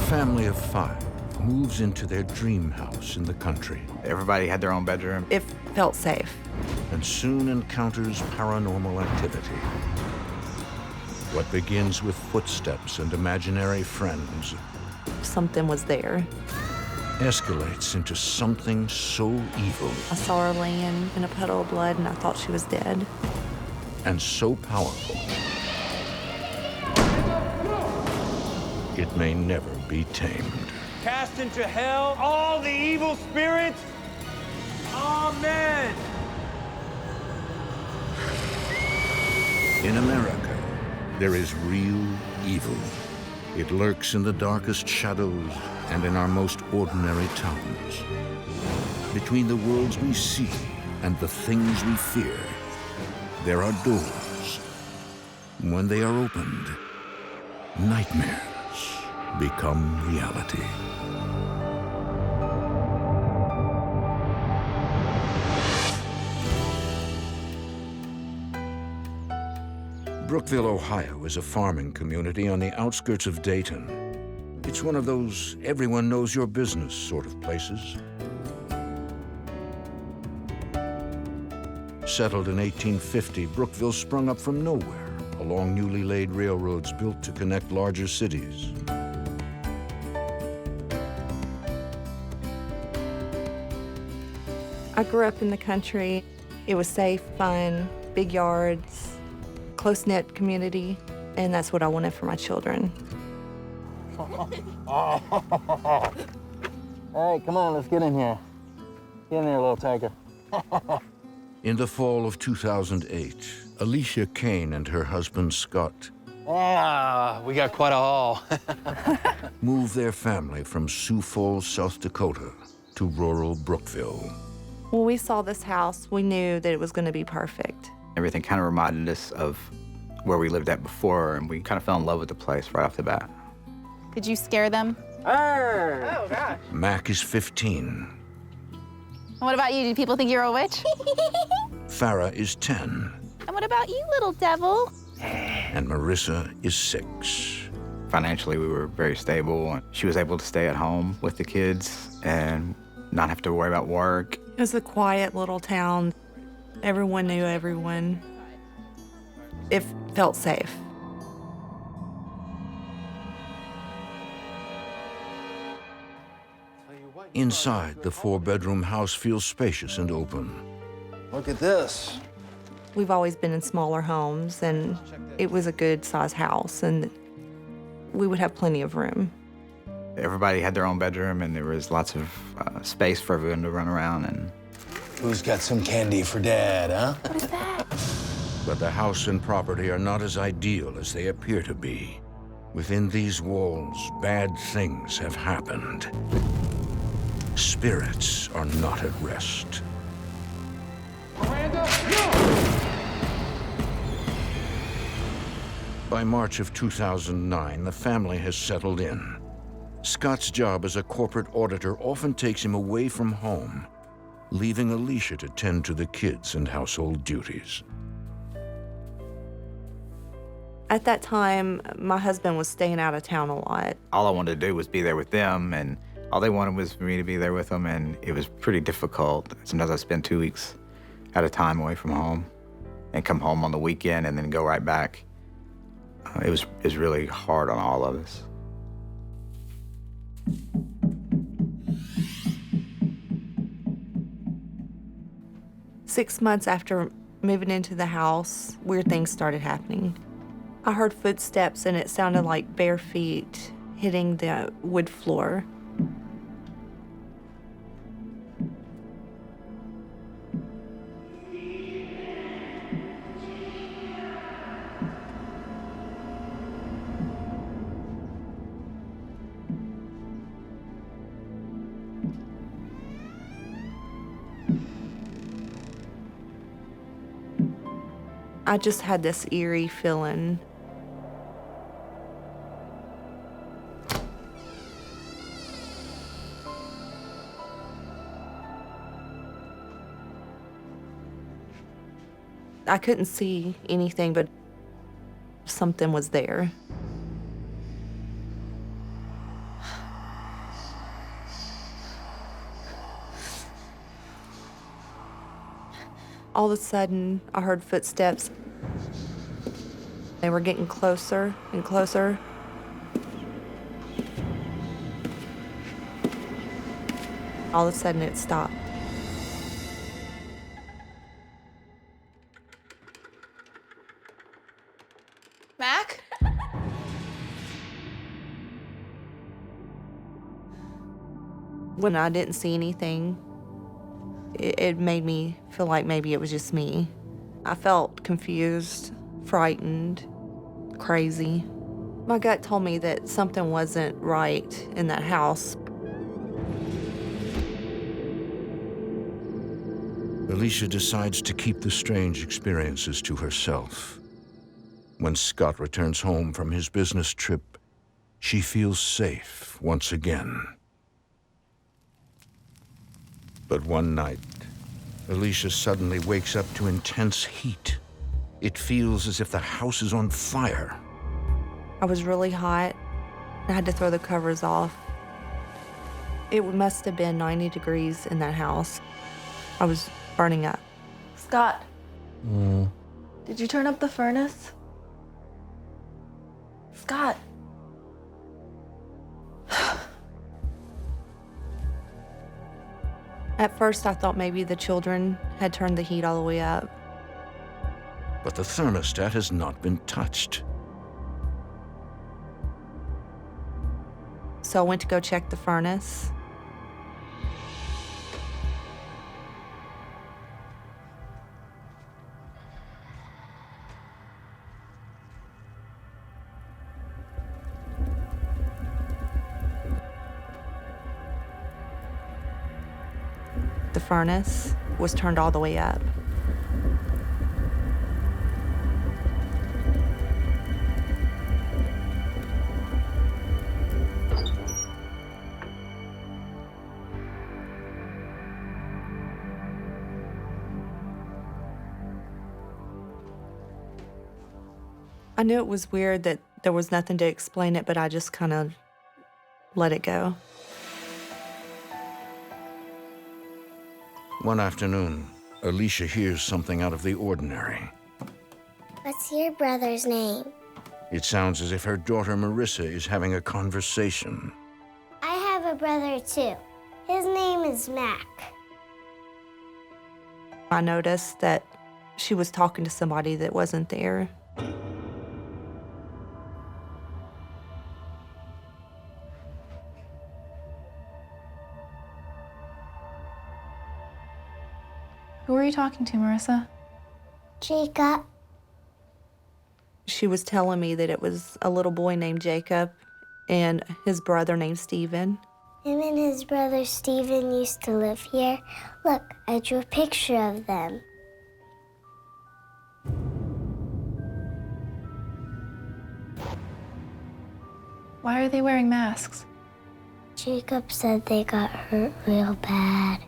family of 5 moves into their dream house in the country Everybody had their own bedroom. It felt safe. and soon encounters paranormal activity. What begins with footsteps and imaginary friends Something was there. escalates into something so evil I saw her laying in a puddle of blood, and I thought she was dead. and so powerful, it may never be tamed. Cast into hell all the evil spirits. Amen. In America, there is real evil. It lurks in the darkest shadows and in our most ordinary towns. Between the worlds we see and the things we fear, there are doors. When they are opened, nightmares become reality. Brookville, Ohio is a farming community on the outskirts of Dayton. It's one of those everyone knows your business sort of places. Settled in 1850, Brookville sprung up from nowhere along newly laid railroads built to connect larger cities. I grew up in the country. It was safe, fun, big yards, close-knit community, and that's what I wanted for my children. Hey, come on, let's get in here. Get in there, little tiger. In the fall of 2008, Alicia Cain and her husband Scott We got quite a haul. moved their family from Sioux Falls, South Dakota, to rural Brookville. When we saw this house, we knew that it was going to be perfect. Everything kind of reminded us of where we lived at before, and we kind of fell in love with the place right off the bat. Did you scare them? Arr! Oh, gosh. Mac is 15. What about you? Do people think you're a witch? Farah is 10. And what about you, little devil? And Marissa is 6. Financially, we were very stable. She was able to stay at home with the kids and not have to worry about work. It was a quiet little town. Everyone knew everyone. It felt safe. Inside, the 4-bedroom house feels spacious and open. Look at this. We've always been in smaller homes, and it was a good-sized house, and we would have plenty of room. Everybody had their own bedroom, and there was lots of space for everyone to run around. And Who's got some candy for Dad, huh? What is that? But the house and property are not as ideal as they appear to be. Within these walls, bad things have happened. Spirits are not at rest. By March of 2009, the family has settled in. Scott's job as a corporate auditor often takes him away from home, leaving Alicia to tend to the kids and household duties. At that time, my husband was staying out of town a lot. all I wanted to do was be there with them, and all they wanted was for me to be there with them, and it was pretty difficult. Sometimes I spend 2 weeks at a time away from home and come home on the weekend and then go right back. It was really hard on all of us. Six months after moving into the house, weird things started happening. I heard footsteps, and it sounded like bare feet hitting the wood floor. I just had this eerie feeling. I couldn't see anything, but something was there. All of a sudden, I heard footsteps. They were getting closer and closer. All of a sudden, it stopped. Mac? When I didn't see anything, it made me feel like maybe it was just me. I felt confused, frightened, crazy. My gut told me that something wasn't right in that house. Alicia decides to keep the strange experiences to herself. When Scott returns home from his business trip, she feels safe once again. But one night, Alicia suddenly wakes up to intense heat. It feels as if the house is on fire. I was really hot. I had to throw the covers off. It must have been 90 degrees in that house. I was burning up. Scott, did you turn up the furnace? Scott. At first, I thought maybe the children had turned the heat all the way up. But the thermostat has not been touched. So I went to go check the furnace. The furnace was turned all the way up. I knew it was weird that there was nothing to explain it, but I just kind of let it go. One afternoon, Alicia hears something out of the ordinary. What's your brother's name? It sounds as if her daughter Marissa is having a conversation. I have a brother too. His name is Mac. I noticed that she was talking to somebody that wasn't there. Who are you talking to, Marissa? Jacob. She was telling me that it was a little boy named Jacob and his brother named Stephen. Him and his brother Stephen used to live here. Look, I drew a picture of them. Why are they wearing masks? Jacob said they got hurt real bad.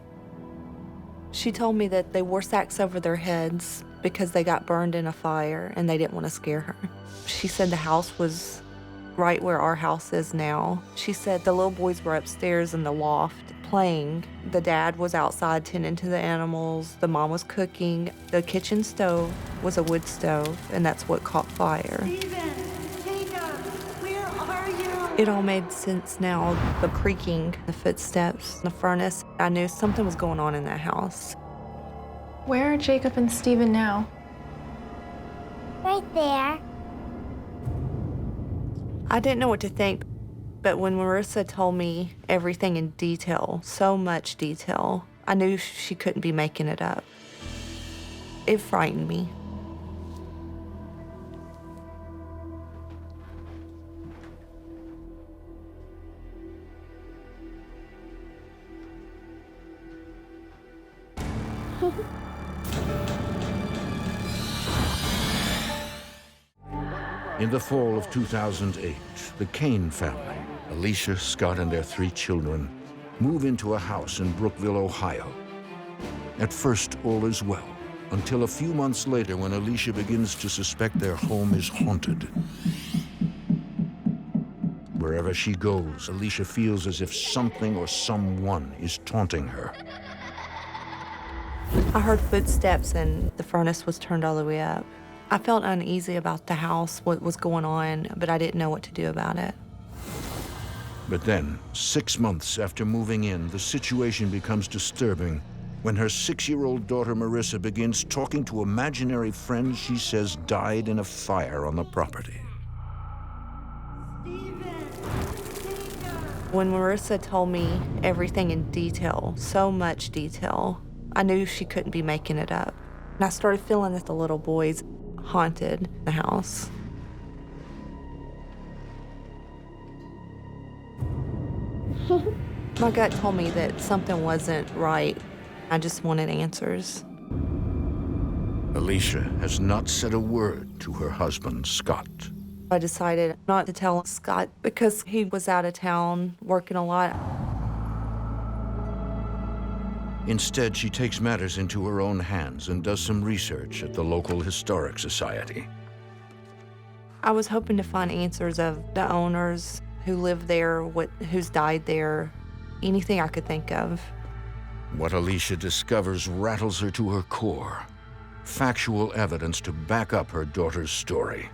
She told me that they wore sacks over their heads because they got burned in a fire and they didn't want to scare her. She said the house was right where our house is now. She said the little boys were upstairs in the loft playing. The dad was outside tending to the animals. The mom was cooking. The kitchen stove was a wood stove, and that's what caught fire. Stephen, Jacob, where are you? It all made sense now. The creaking, the footsteps, the furnace. I knew something was going on in that house. Where are Jacob and Stephen now? Right there. I didn't know what to think, but when Marissa told me everything in detail, so much detail, I knew she couldn't be making it up. It frightened me. In the fall of 2008, the Cain family, Alicia, Scott, and their 3 children, move into a house in Brookville, Ohio. At first, all is well, until a few months later when Alicia begins to suspect their home is haunted. Wherever she goes, Alicia feels as if something or someone is taunting her. I heard footsteps and the furnace was turned all the way up. I felt uneasy about the house, what was going on, but I didn't know what to do about it. But then, 6 months after moving in, the situation becomes disturbing when her 6-year-old daughter Marissa begins talking to imaginary friends she says died in a fire on the property. When Marissa told me everything in detail, so much detail, I knew she couldn't be making it up. And I started feeling that the little boys haunted the house. My gut told me that something wasn't right. I just wanted answers. Alicia has not said a word to her husband, Scott. I decided not to tell Scott because he was out of town working a lot. Instead, she takes matters into her own hands and does some research at the local historic society. I was hoping to find answers of the owners, who lived there, who's died there, anything I could think of. What Alicia discovers rattles her to her core. Factual evidence to back up her daughter's story.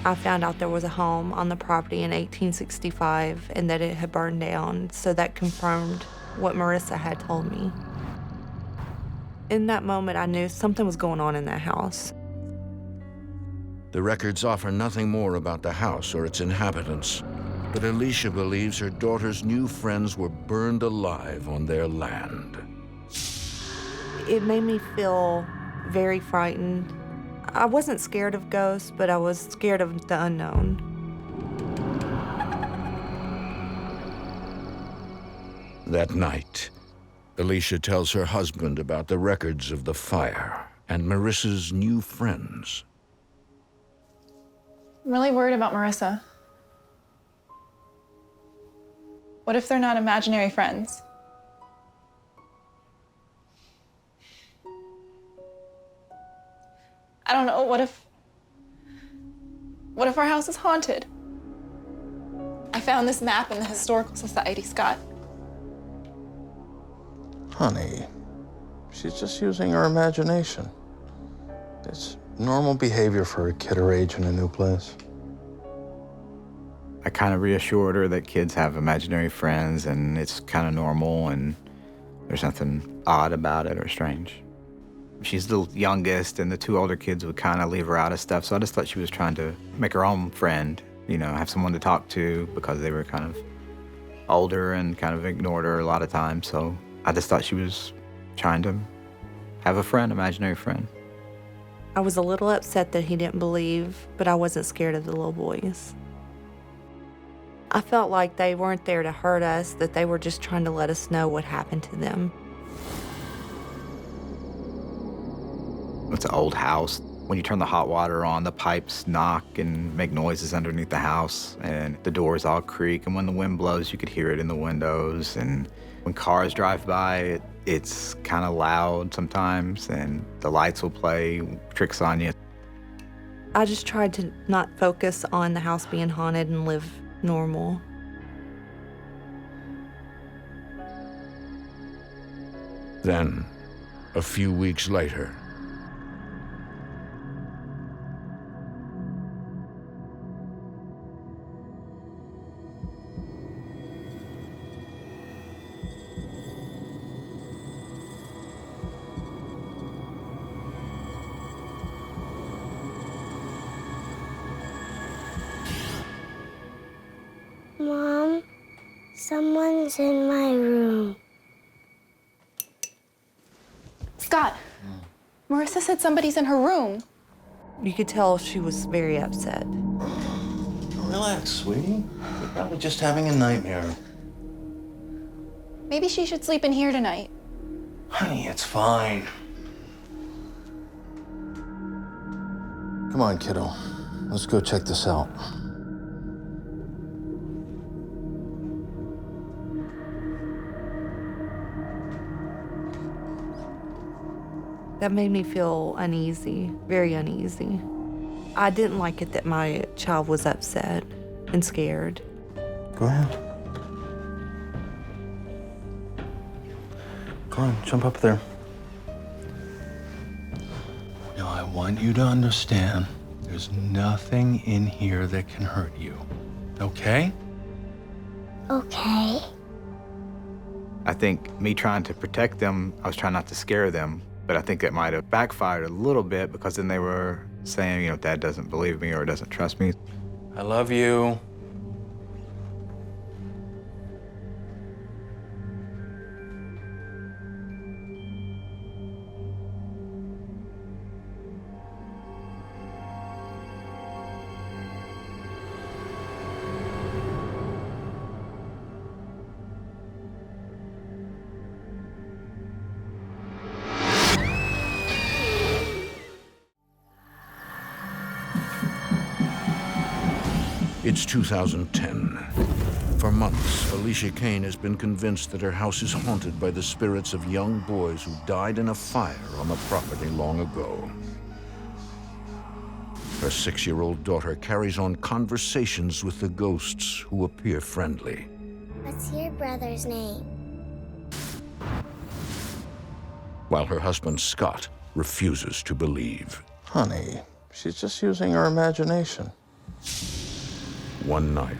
I found out there was a home on the property in 1865 and that it had burned down, so that confirmed what Marissa had told me. In that moment, I knew something was going on in that house. The records offer nothing more about the house or its inhabitants, but Alicia believes her daughter's new friends were burned alive on their land. It made me feel very frightened. I wasn't scared of ghosts, but I was scared of the unknown. That night, Alicia tells her husband about the records of the fire and Marissa's new friends. I'm really worried about Marissa. What if they're not imaginary friends? I don't know, what if our house is haunted? I found this map in the Historical Society, Scott. Honey, she's just using her imagination. It's normal behavior for a kid her age in a new place. I kind of reassured her that kids have imaginary friends and it's kind of normal and there's nothing odd about it or strange. She's the youngest and the 2 older kids would kind of leave her out of stuff, so I just thought she was trying to make her own friend, you know, have someone to talk to because they were kind of older and kind of ignored her a lot of times, so I just thought she was trying to have a friend, imaginary friend. I was a little upset that he didn't believe, but I wasn't scared of the little boys. I felt like they weren't there to hurt us, that they were just trying to let us know what happened to them. It's an old house. When you turn the hot water on, the pipes knock and make noises underneath the house, and the doors all creak, and when the wind blows, you could hear it in the windows, and when cars drive by, it's kind of loud sometimes, and the lights will play tricks on you. I just tried to not focus on the house being haunted and live normal. Then, a few weeks later, Mom, someone's in my room. Scott, Marissa said somebody's in her room. You could tell she was very upset. Relax, sweetie. You're probably just having a nightmare. Maybe she should sleep in here tonight. Honey, it's fine. Come on, kiddo. Let's go check this out. That made me feel uneasy, very uneasy. I didn't like it that my child was upset and scared. Go ahead. Go on, jump up there. want you to understand there's nothing in here that can hurt you, okay? Okay. I think me trying to protect them, I was trying not to scare them, but I think it might have backfired a little bit because then they were saying, you know, Dad doesn't believe me or doesn't trust me. I love you. It's 2010. For months, Alicia Cain has been convinced that her house is haunted by the spirits of young boys who died in a fire on the property long ago. Her 6-year-old daughter carries on conversations with the ghosts who appear friendly. What's your brother's name? While her husband, Scott, refuses to believe. Honey, she's just using her imagination. One night,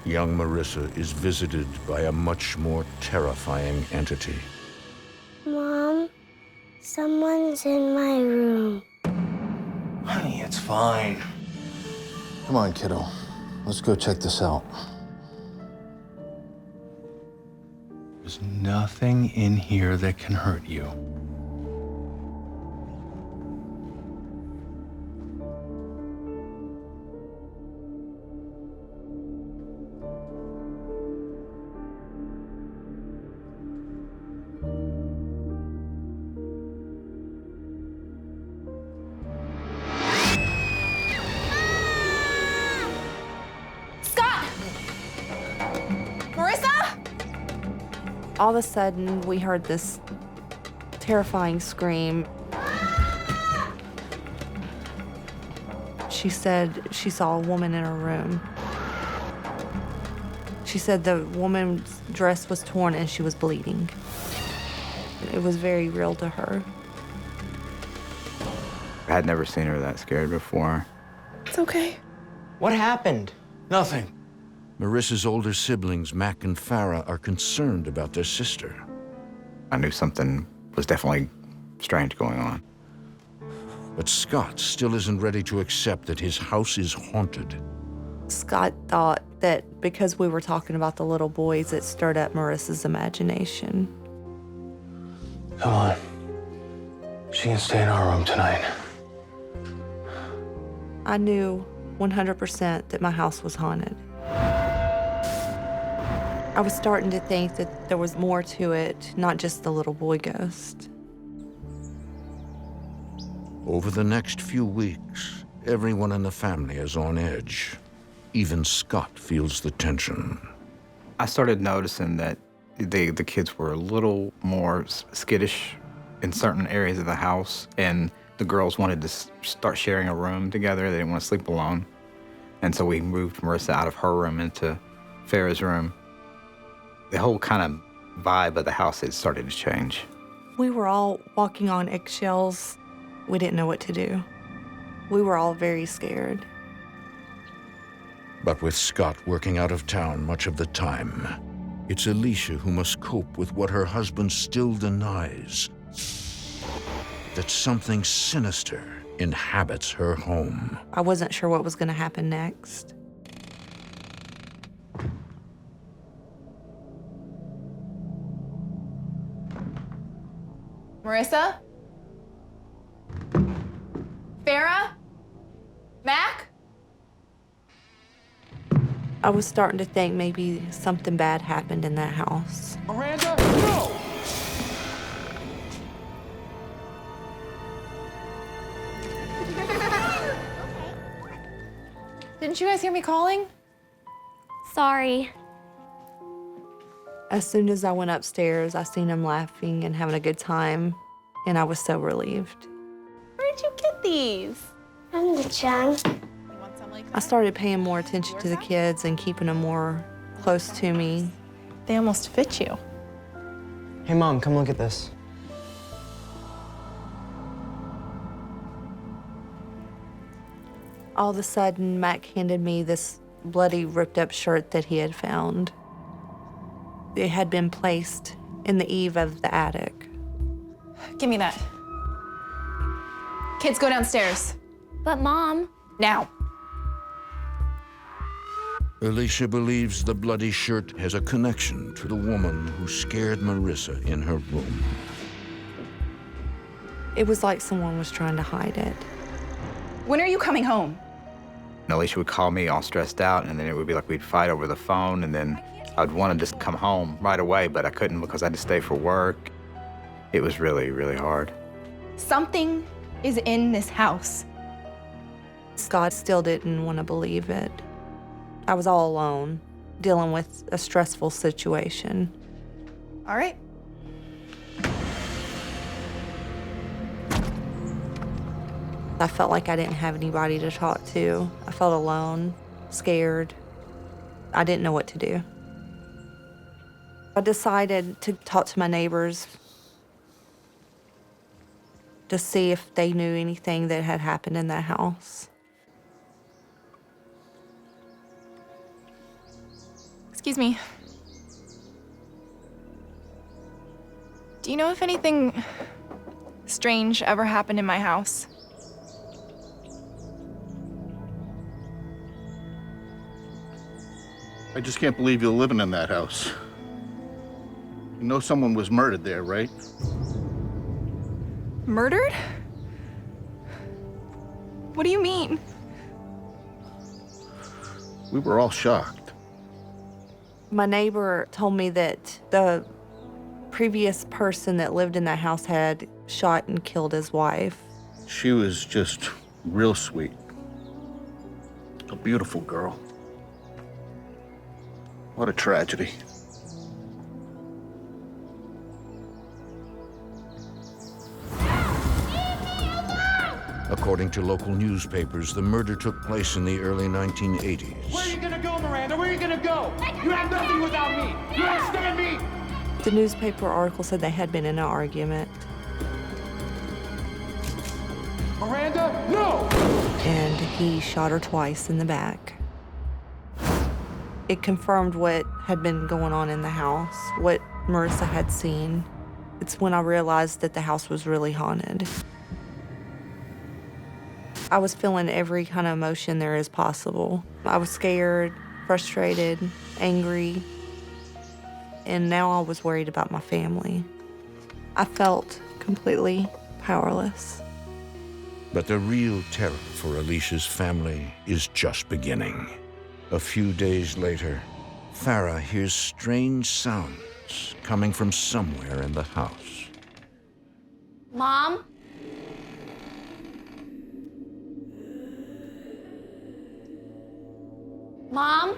young Marissa is visited by a much more terrifying entity. Mom, someone's in my room. Honey, it's fine. Come on, kiddo. Let's go check this out. There's nothing in here that can hurt you. All of a sudden, we heard this terrifying scream. She said she saw a woman in her room. She said the woman's dress was torn and she was bleeding. It was very real to her. I had never seen her that scared before. It's okay. What happened? Nothing. Marissa's older siblings, Mac and Farah, are concerned about their sister. I knew something was definitely strange going on. But Scott still isn't ready to accept that his house is haunted. Scott thought that because we were talking about the little boys, it stirred up Marissa's imagination. Come on. She can stay in our room tonight. I knew 100% that my house was haunted. I was starting to think that there was more to it, not just the little boy ghost. Over the next few weeks, everyone in the family is on edge. Even Scott feels the tension. I started noticing that the kids were a little more skittish in certain areas of the house, and the girls wanted to start sharing a room together. They didn't want to sleep alone. And so we moved Marissa out of her room into Farah's room. The whole kind of vibe of the house had started to change. We were all walking on eggshells. We didn't know what to do. We were all very scared. But with Scott working out of town much of the time, it's Alicia who must cope with what her husband still denies. That something sinister inhabits her home. I wasn't sure what was going to happen next. Marissa? Farah? Mac? I was starting to think maybe something bad happened in that house. Miranda, no! Didn't you guys hear me calling? Sorry. As soon as I went upstairs, I seen him laughing and having a good time, and I was so relieved. Where'd you get these? From the junk. You want some like I started paying more attention to the kids and keeping them more close to me. They almost fit you. Hey, Mom, come look at this. All of a sudden, Mac handed me this bloody, ripped-up shirt that he had found. It had been placed in the eave of the attic. Give me that. Kids, go downstairs. But Mom... Now. Alicia believes the bloody shirt has a connection to the woman who scared Marissa in her room. It was like someone was trying to hide it. When are you coming home? And Alicia would call me all stressed out, and then it would be like we'd fight over the phone, and then I'd want to just come home right away, but I couldn't because I had to stay for work. It was really, really hard. Something is in this house. Scott still didn't want to believe it. I was all alone, dealing with a stressful situation. All right. I felt like I didn't have anybody to talk to. I felt alone, scared. I didn't know what to do. I decided to talk to my neighbors to see if they knew anything that had happened in that house. Excuse me. Do you know if anything strange ever happened in my house? I just can't believe you're living in that house. You know someone was murdered there, right? Murdered? What do you mean? We were all shocked. My neighbor told me that the previous person that lived in that house had shot and killed his wife. She was just real sweet. A beautiful girl. What a tragedy. According to local newspapers, the murder took place in the early 1980s. Where are you gonna go, Miranda? Where are you gonna go? You have nothing without me. You understand me? The newspaper article said they had been in an argument. Miranda, no! And he shot her twice in the back. It confirmed what had been going on in the house, what Marissa had seen. It's when I realized that the house was really haunted. I was feeling every kind of emotion there is possible. I was scared, frustrated, angry, and now I was worried about my family. I felt completely powerless. But the real terror for Alicia's family is just beginning. A few days later, Farah hears strange sounds coming from somewhere in the house. Mom? Mom?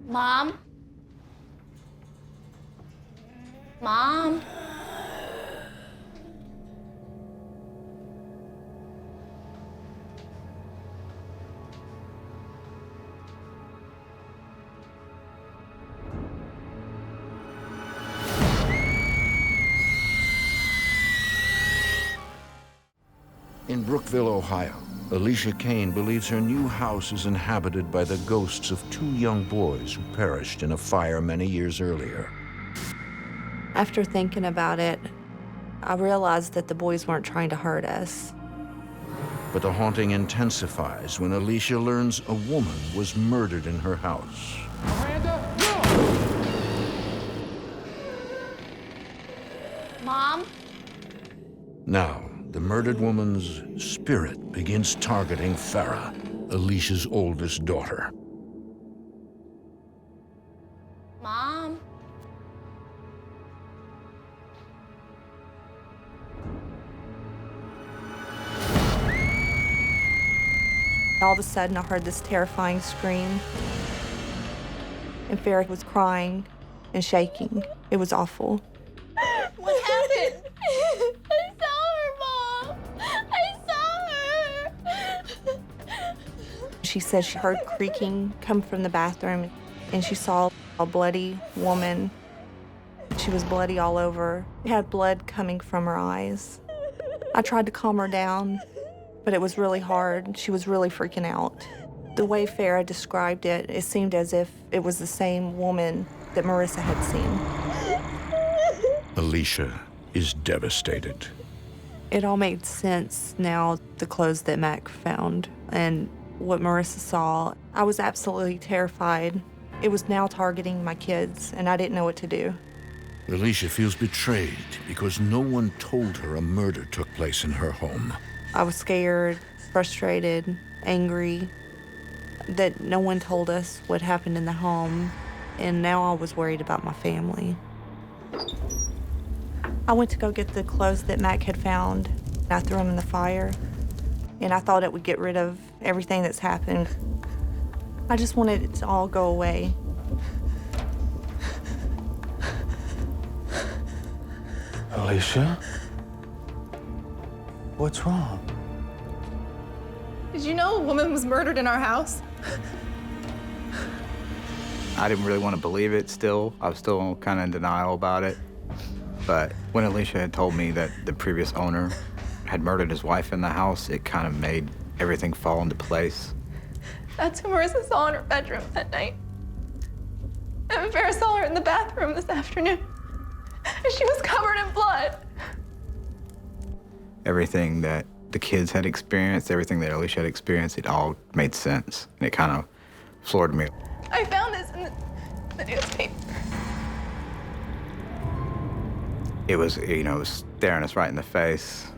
Mom? Mom? In Brookville, Ohio, Alicia Cain believes her new house is inhabited by the ghosts of two young boys who perished in a fire many years earlier. After thinking about it, I realized that the boys weren't trying to hurt us. But the haunting intensifies when Alicia learns a woman was murdered in her house. Miranda, no! Mom? Now, the murdered woman's spirit begins targeting Farah, Alicia's oldest daughter. Mom? All of a sudden, I heard this terrifying scream. And Farah was crying and shaking. It was awful. What happened? I saw her, Mom. I saw her. She said she heard creaking come from the bathroom, and she saw a bloody woman. She was bloody all over. She had blood coming from her eyes. I tried to calm her down, but it was really hard. She was really freaking out. The way Farah described it, it seemed as if it was the same woman that Marissa had seen. Alicia is devastated. It all made sense now, the clothes that Mac found and what Marissa saw. I was absolutely terrified. It was now targeting my kids, and I didn't know what to do. Alicia feels betrayed because no one told her a murder took place in her home. I was scared, frustrated, angry that no one told us what happened in the home, and now I was worried about my family. I went to go get the clothes that Mac had found. I threw them in the fire, and I thought it would get rid of everything that's happened. I just wanted it to all go away. Alicia? What's wrong? Did you know a woman was murdered in our house? I didn't really want to believe it still. I was still kind of in denial about it. But when Alicia had told me that the previous owner had murdered his wife in the house, it kind of made everything fall into place. That's who Marissa saw in her bedroom that night. And Farah saw her in the bathroom this afternoon. And she was covered in blood. Everything that the kids had experienced, everything that Alicia had experienced, it all made sense. And it kind of floored me. I found this in the newspaper. It was, it was staring us right in the face.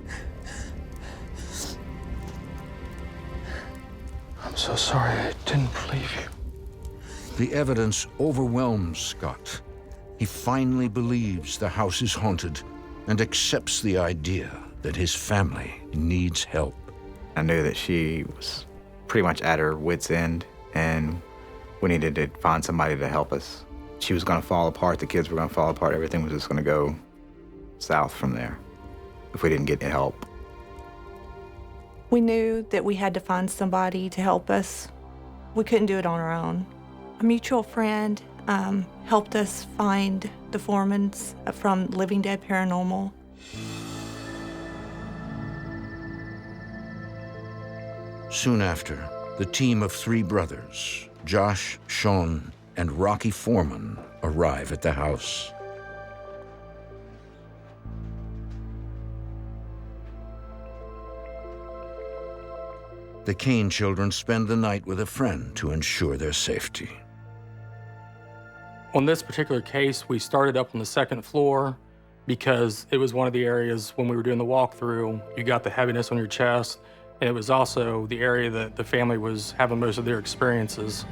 I'm so sorry. I didn't believe you. The evidence overwhelms Scott. He finally believes the house is haunted and accepts the idea that his family needs help. I knew that she was pretty much at her wit's end, and we needed to find somebody to help us. She was going to fall apart, the kids were going to fall apart, everything was just going to go south from there if we didn't get help. We knew that we had to find somebody to help us. We couldn't do it on our own. A mutual friend helped us find the Foremans from Living Dead Paranormal. Soon after, the team of 3 brothers, Josh, Sean, and Rocky Foreman, arrive at the house. The Cain children spend the night with a friend to ensure their safety. On this particular case, we started up on the 2nd floor because it was one of the areas when we were doing the walkthrough, you got the heaviness on your chest, and it was also the area that the family was having most of their experiences.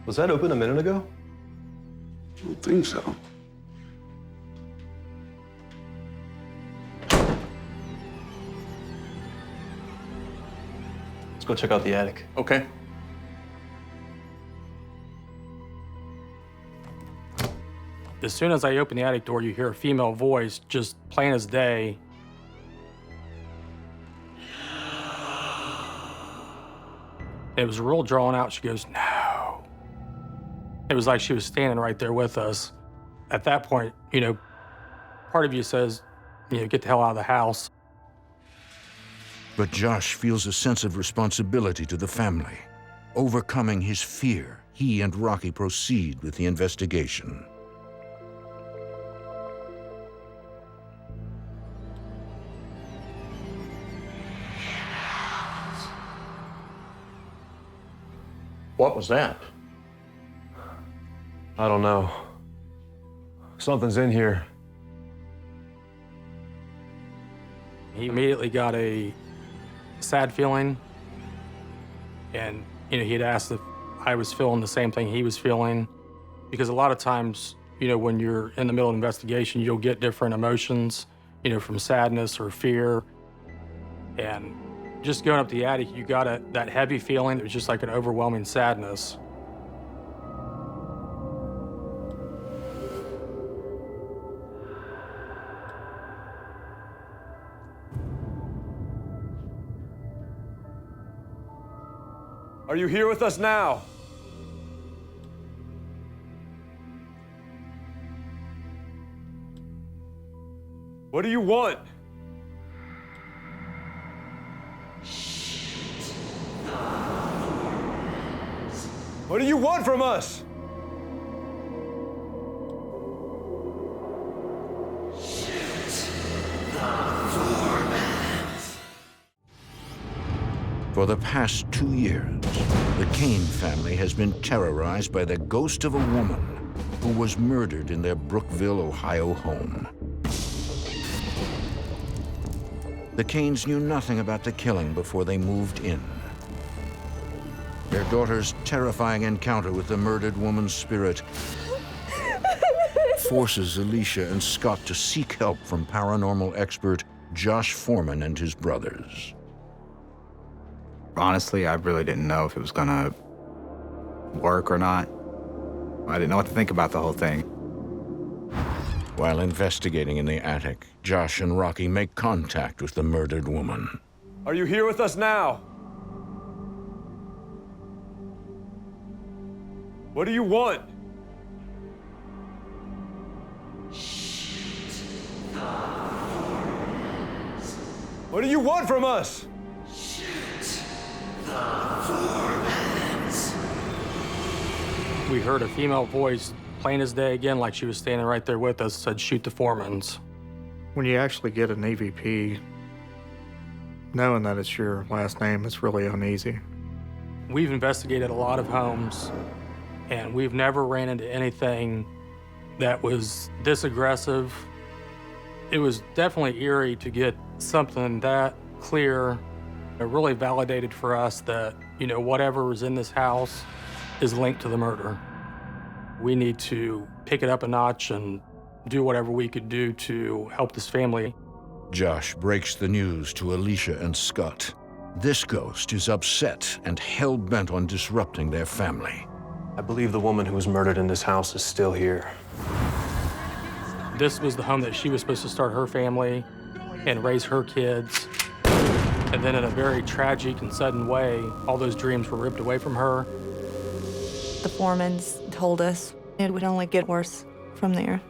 Was that open a minute ago? I don't think so. Let's go check out the attic. Okay. As soon as I open the attic door, you hear a female voice, just plain as day. It was real drawn out. She goes, "No." It was like she was standing right there with us. At that point, part of you says, get the hell out of the house. But Josh feels a sense of responsibility to the family. Overcoming his fear, he and Rocky proceed with the investigation. What was that? I don't know. Something's in here. He immediately got a sad feeling, and he had asked if I was feeling the same thing he was feeling, because a lot of times, when you're in the middle of an investigation, you'll get different emotions, from sadness or fear, and just going up the attic, you got that heavy feeling. It was just like an overwhelming sadness. Are you here with us now? What do you want? What do you want from us? For the past 2 years, the Cain family has been terrorized by the ghost of a woman who was murdered in their Brookville, Ohio home. The Cains knew nothing about the killing before they moved in. Their daughter's terrifying encounter with the murdered woman's spirit forces Alicia and Scott to seek help from paranormal expert Josh Foreman and his brothers. Honestly, I really didn't know if it was gonna work or not. I didn't know what to think about the whole thing. While investigating in the attic, Josh and Rocky make contact with the murdered woman. Are you here with us now? What do you want? What do you want from us? We heard a female voice, plain as day again, like she was standing right there with us, said, "Shoot the Foremans." When you actually get an EVP, knowing that it's your last name, it's really uneasy. We've investigated a lot of homes, and we've never ran into anything that was this aggressive. It was definitely eerie to get something that clear. It really validated for us that, you know, whatever was in this house is linked to the murder. We need to pick it up a notch and do whatever we could do to help this family. Josh breaks the news to Alicia and Scott. This ghost is upset and hell-bent on disrupting their family. I believe the woman who was murdered in this house is still here. This was the home that she was supposed to start her family and raise her kids. And then in a very tragic and sudden way, all those dreams were ripped away from her. The Foremans told us it would only get worse from there.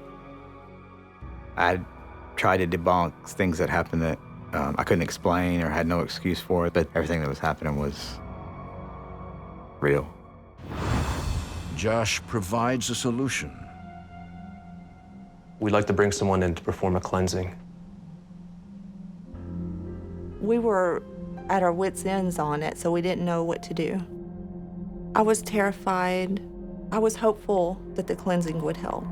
I tried to debunk things that happened that I couldn't explain or had no excuse for it, but everything that was happening was real. Josh provides a solution. We'd like to bring someone in to perform a cleansing. We were at our wits' ends on it, so we didn't know what to do. I was terrified. I was hopeful that the cleansing would help.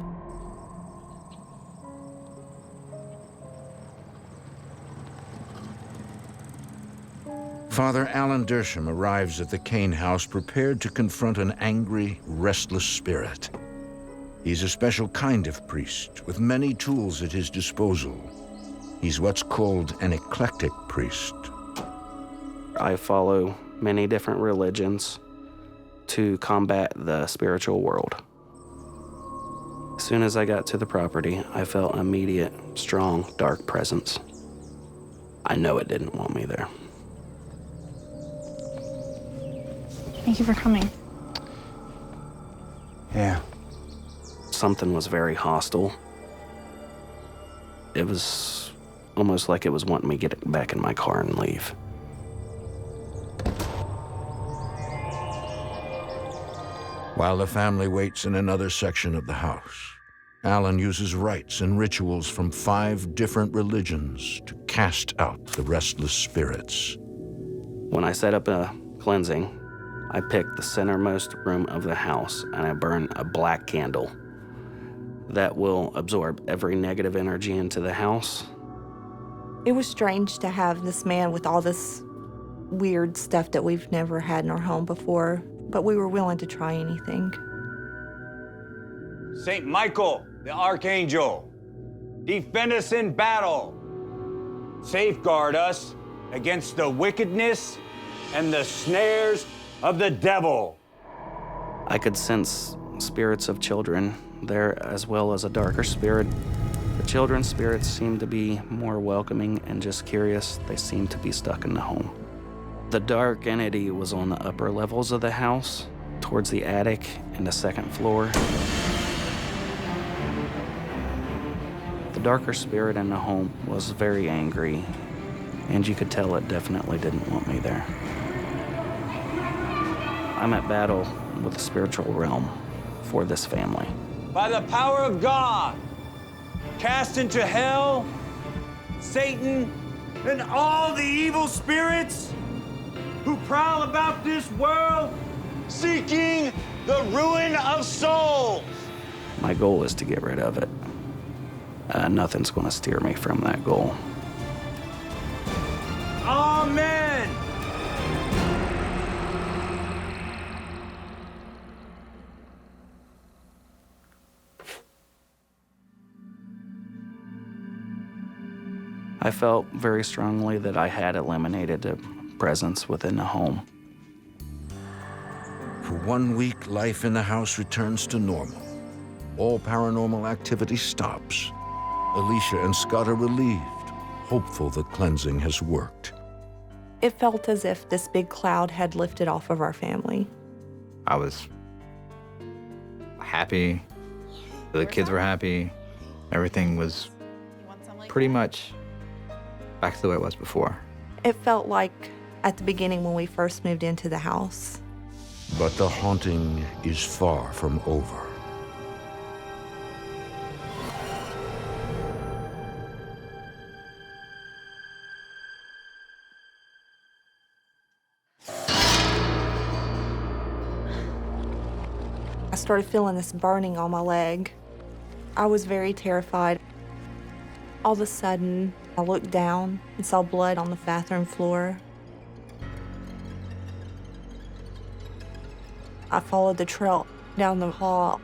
Father Alan Dersham arrives at the Cain house prepared to confront an angry, restless spirit. He's a special kind of priest with many tools at his disposal. He's what's called an eclectic priest. I follow many different religions to combat the spiritual world. As soon as I got to the property, I felt an immediate, strong, dark presence. I know it didn't want me there. Thank you for coming. Yeah. Something was very hostile. It was almost like it was wanting me to get back in my car and leave. While the family waits in another section of the house, Alan uses rites and rituals from 5 different religions to cast out the restless spirits. When I set up a cleansing, I picked the centermost room of the house and I burn a black candle that will absorb every negative energy into the house. It was strange to have this man with all this weird stuff that we've never had in our home before, but we were willing to try anything. Saint Michael, the Archangel, defend us in battle. Safeguard us against the wickedness and the snares of the devil. I could sense spirits of children there, as well as a darker spirit. The children's spirits seemed to be more welcoming and just curious. They seemed to be stuck in the home. The dark entity was on the upper levels of the house, towards the attic and the second floor. The darker spirit in the home was very angry, and you could tell it definitely didn't want me there. I'm at battle with the spiritual realm for this family. By the power of God, cast into hell Satan and all the evil spirits who prowl about this world seeking the ruin of souls. My goal is to get rid of it. Nothing's going to steer me from that goal. Amen. I felt very strongly that I had eliminated a presence within the home. For 1 week, life in the house returns to normal. All paranormal activity stops. Alicia and Scott are relieved, hopeful the cleansing has worked. It felt as if this big cloud had lifted off of our family. I was happy. The kids were happy. Everything was pretty much back to the way it was before. It felt like at the beginning when we first moved into the house. But the haunting is far from over. I started feeling this burning on my leg. I was very terrified. All of a sudden, I looked down and saw blood on the bathroom floor. I followed the trail down the hall.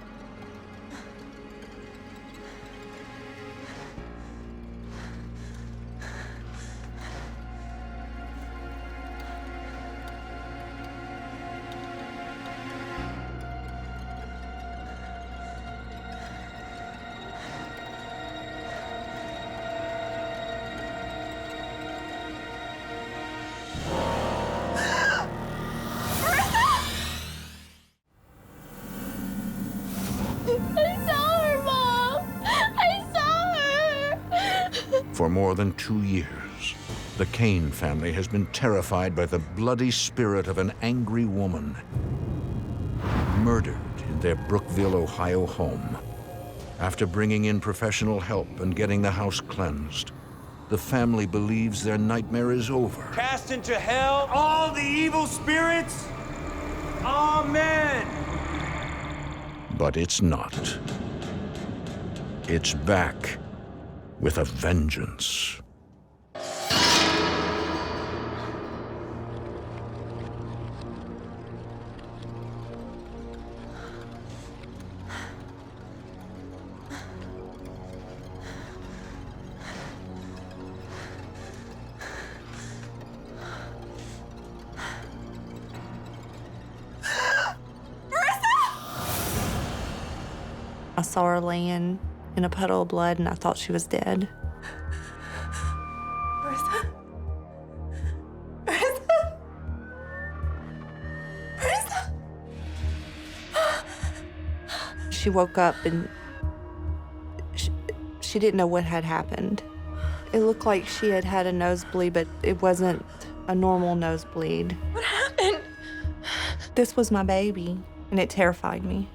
For more than 2 years, the Cain family has been terrified by the bloody spirit of an angry woman murdered in their Brookville, Ohio home. After bringing in professional help and getting the house cleansed, the family believes their nightmare is over. Cast into hell all the evil spirits. Amen. But it's not. It's back with a vengeance. I saw her laying in a puddle of blood, and I thought she was dead. Marissa? Marissa? Marissa? She woke up and she didn't know what had happened. It looked like she had had a nosebleed, but it wasn't a normal nosebleed. What happened? This was my baby, and it terrified me.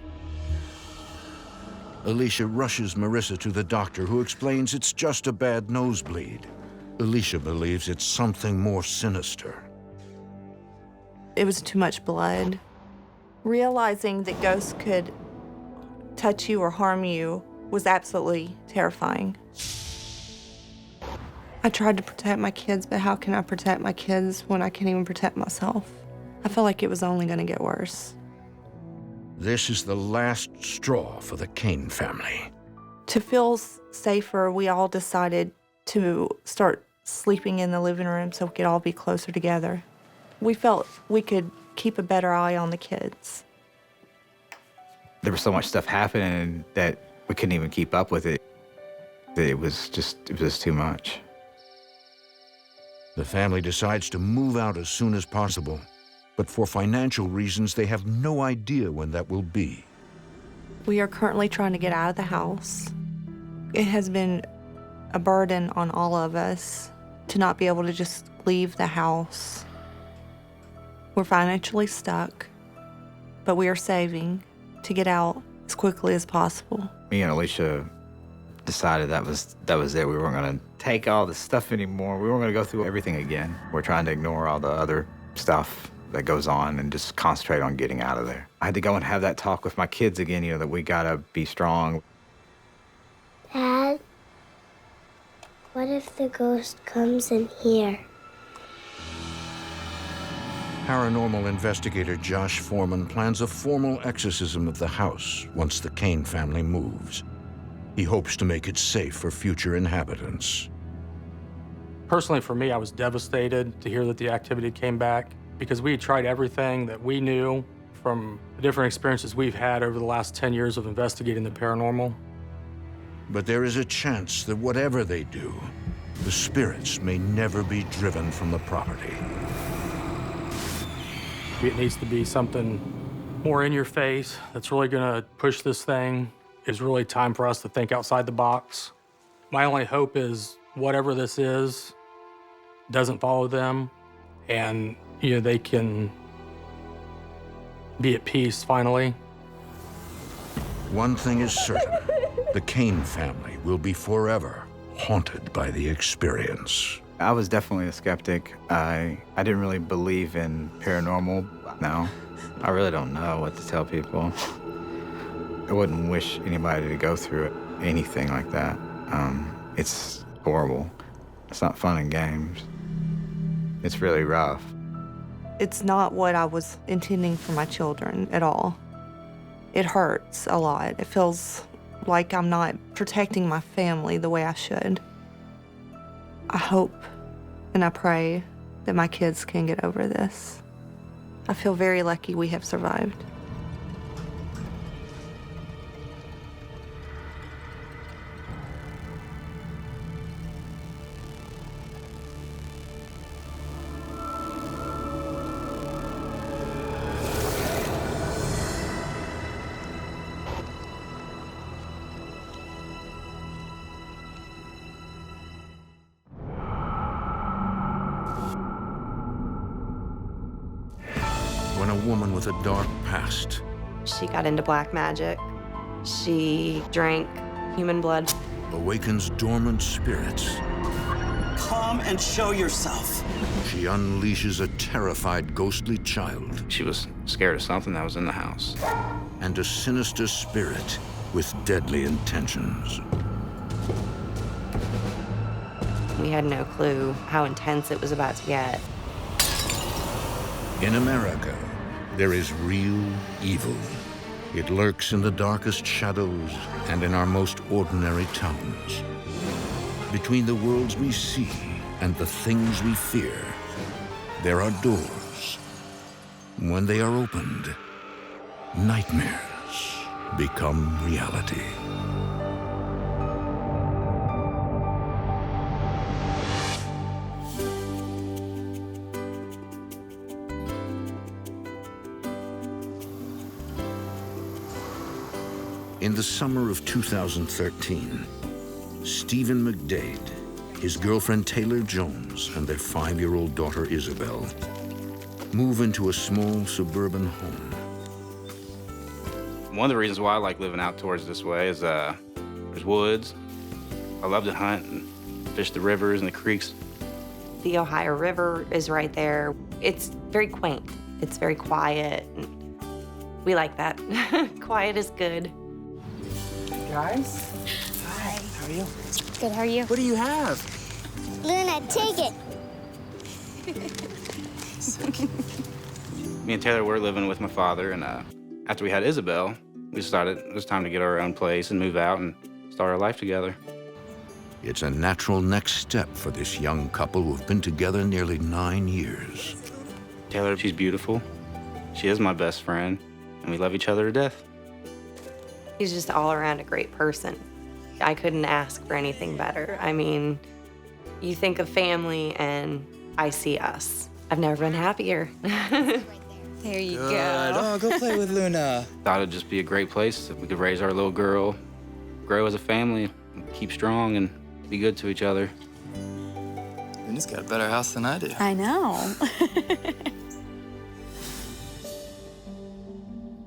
Alicia rushes Marissa to the doctor, who explains it's just a bad nosebleed. Alicia believes it's something more sinister. It was too much blood. Realizing that ghosts could touch you or harm you was absolutely terrifying. I tried to protect my kids, but how can I protect my kids when I can't even protect myself? I felt like it was only going to get worse. This is the last straw for the Cain family. To feel safer, we all decided to start sleeping in the living room so we could all be closer together. We felt we could keep a better eye on the kids. There was so much stuff happening that we couldn't even keep up with it. It was just too much. The family decides to move out as soon as possible, but for financial reasons, they have no idea when that will be. We are currently trying to get out of the house. It has been a burden on all of us to not be able to just leave the house. We're financially stuck, but we are saving to get out as quickly as possible. Me and Alicia decided that was it. We weren't going to take all the stuff anymore. We weren't going to go through everything again. We're trying to ignore all the other stuff that goes on and just concentrate on getting out of there. I had to go and have that talk with my kids again, that we got to be strong. Dad, what if the ghost comes in here? Paranormal investigator Josh Foreman plans a formal exorcism of the house once the Cain family moves. He hopes to make it safe for future inhabitants. Personally, for me, I was devastated to hear that the activity came back because we had tried everything that we knew from the different experiences we've had over the last 10 years of investigating the paranormal. But there is a chance that whatever they do, the spirits may never be driven from the property. It needs to be something more in your face that's really gonna push this thing. It's really time for us to think outside the box. My only hope is whatever this is doesn't follow them and they can be at peace finally. One thing is certain, the Cain family will be forever haunted by the experience. I was definitely a skeptic. I didn't really believe in paranormal. No, I really don't know what to tell people. I wouldn't wish anybody to go through anything like that. It's horrible. It's not fun and games. It's really rough. It's not what I was intending for my children at all. It hurts a lot. It feels like I'm not protecting my family the way I should. I hope and I pray that my kids can get over this. I feel very lucky we have survived. When a woman with a dark past She got into black magic. She drank human blood. awakens dormant spirits, Come and show yourself. she unleashes a terrified ghostly child She was scared of something that was in the house. and a sinister spirit with deadly intentions. We had no clue how intense it was about to get. In America, there is real evil. It lurks in the darkest shadows and in our most ordinary towns. Between the worlds we see and the things we fear, there are doors. When they are opened, nightmares become reality. In the summer of 2013, Stephen McDade, his girlfriend Taylor Jones, and their 5-year-old daughter Isabelle move into a small suburban home. One of the reasons why I like living out towards this way is there's woods. I love to hunt and fish the rivers and the creeks. The Ohio River is right there. It's very quaint. It's very quiet. We like that. Quiet is good. Guys? Hi. How are you? Good, how are you? What do you have? Luna, take it. Me and Taylor were living with my father, and after we had Isabelle, we decided it was time to get our own place and move out and start our life together. It's a natural next step for this young couple who've been together nearly 9 years. Taylor, she's beautiful. She is my best friend, and we love each other to death. He's just all around a great person. I couldn't ask for anything better. I mean, you think of family and I see us. I've never been happier. There you Good. go. Oh, go play with Luna. Thought it'd just be a great place that we could raise our little girl, grow as a family, keep strong, and be good to each other. Luna's got a better house than I do. I know.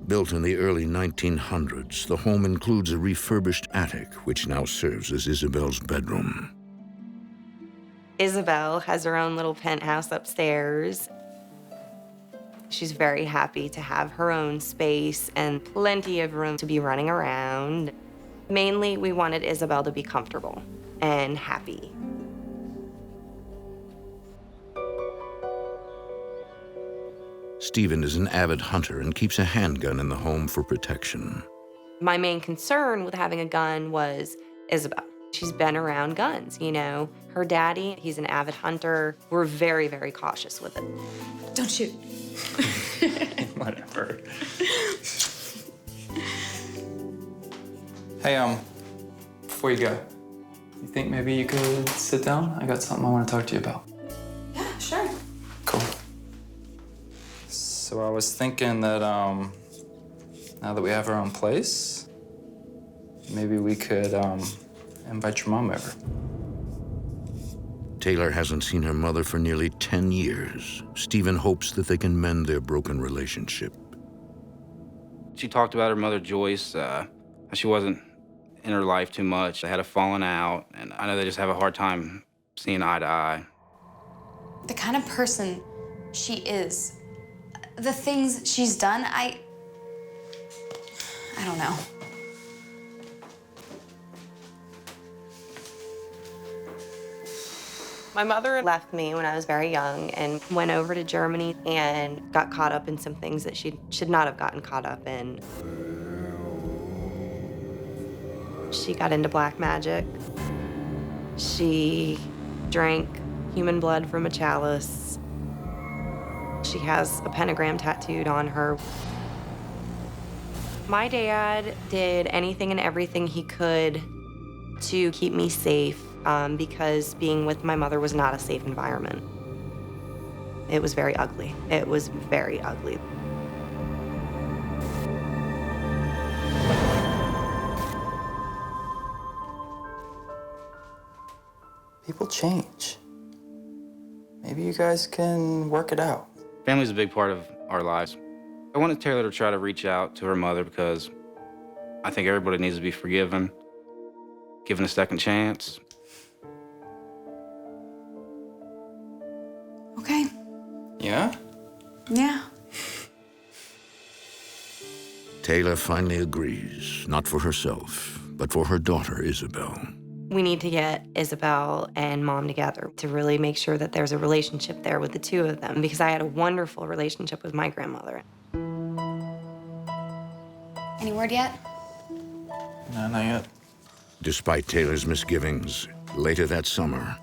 Built in the early 1900s, the home includes a refurbished attic, which now serves as Isabelle's bedroom. Isabelle has her own little penthouse upstairs. She's very happy to have her own space and plenty of room to be running around. Mainly, we wanted Isabelle to be comfortable and happy. Stephen is an avid hunter and keeps a handgun in the home for protection. My main concern with having a gun was Isabelle. She's been around guns, you know. Her daddy, he's an avid hunter. We're very, very cautious with it. Don't shoot. Whatever. Hey, before you go, you think maybe you could sit down? I got something I want to talk to you about. Yeah, sure. Cool. So I was thinking that, now that we have our own place, maybe we could, invite your mom over. Taylor hasn't seen her mother for nearly 10 years. Stephen hopes that they can mend their broken relationship. She talked about her mother, Joyce. She wasn't in her life too much. They had a falling out, and I know they just have a hard time seeing eye to eye. The kind of person she is, the things she's done, I don't know. My mother left me when I was very young and went over to Germany and got caught up in some things that she should not have gotten caught up in. She got into black magic. She drank human blood from a chalice. She has a pentagram tattooed on her. My dad did anything and everything he could to keep me safe because being with my mother was not a safe environment. It was very ugly. It was very ugly. People change. Maybe you guys can work it out. Family's a big part of our lives. I wanted Taylor to try to reach out to her mother because I think everybody needs to be forgiven, given a second chance. Okay. Yeah? Yeah. Taylor finally agrees, not for herself, but for her daughter, Isabelle. We need to get Isabelle and Mom together to really make sure that there's a relationship there with the two of them, because I had a wonderful relationship with my grandmother. Any word yet? No, not yet. Despite Taylor's misgivings, later that summer,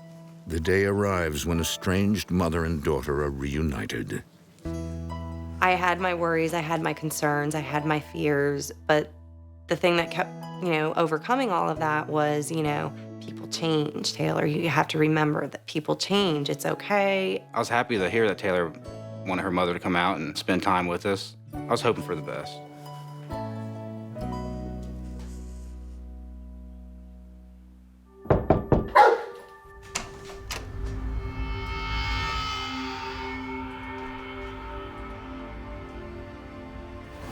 the day arrives when estranged mother and daughter are reunited. I had my worries, I had my concerns, I had my fears, but the thing that kept, overcoming all of that was, people change, Taylor. You have to remember that people change. It's okay. I was happy to hear that Taylor wanted her mother to come out and spend time with us. I was hoping for the best.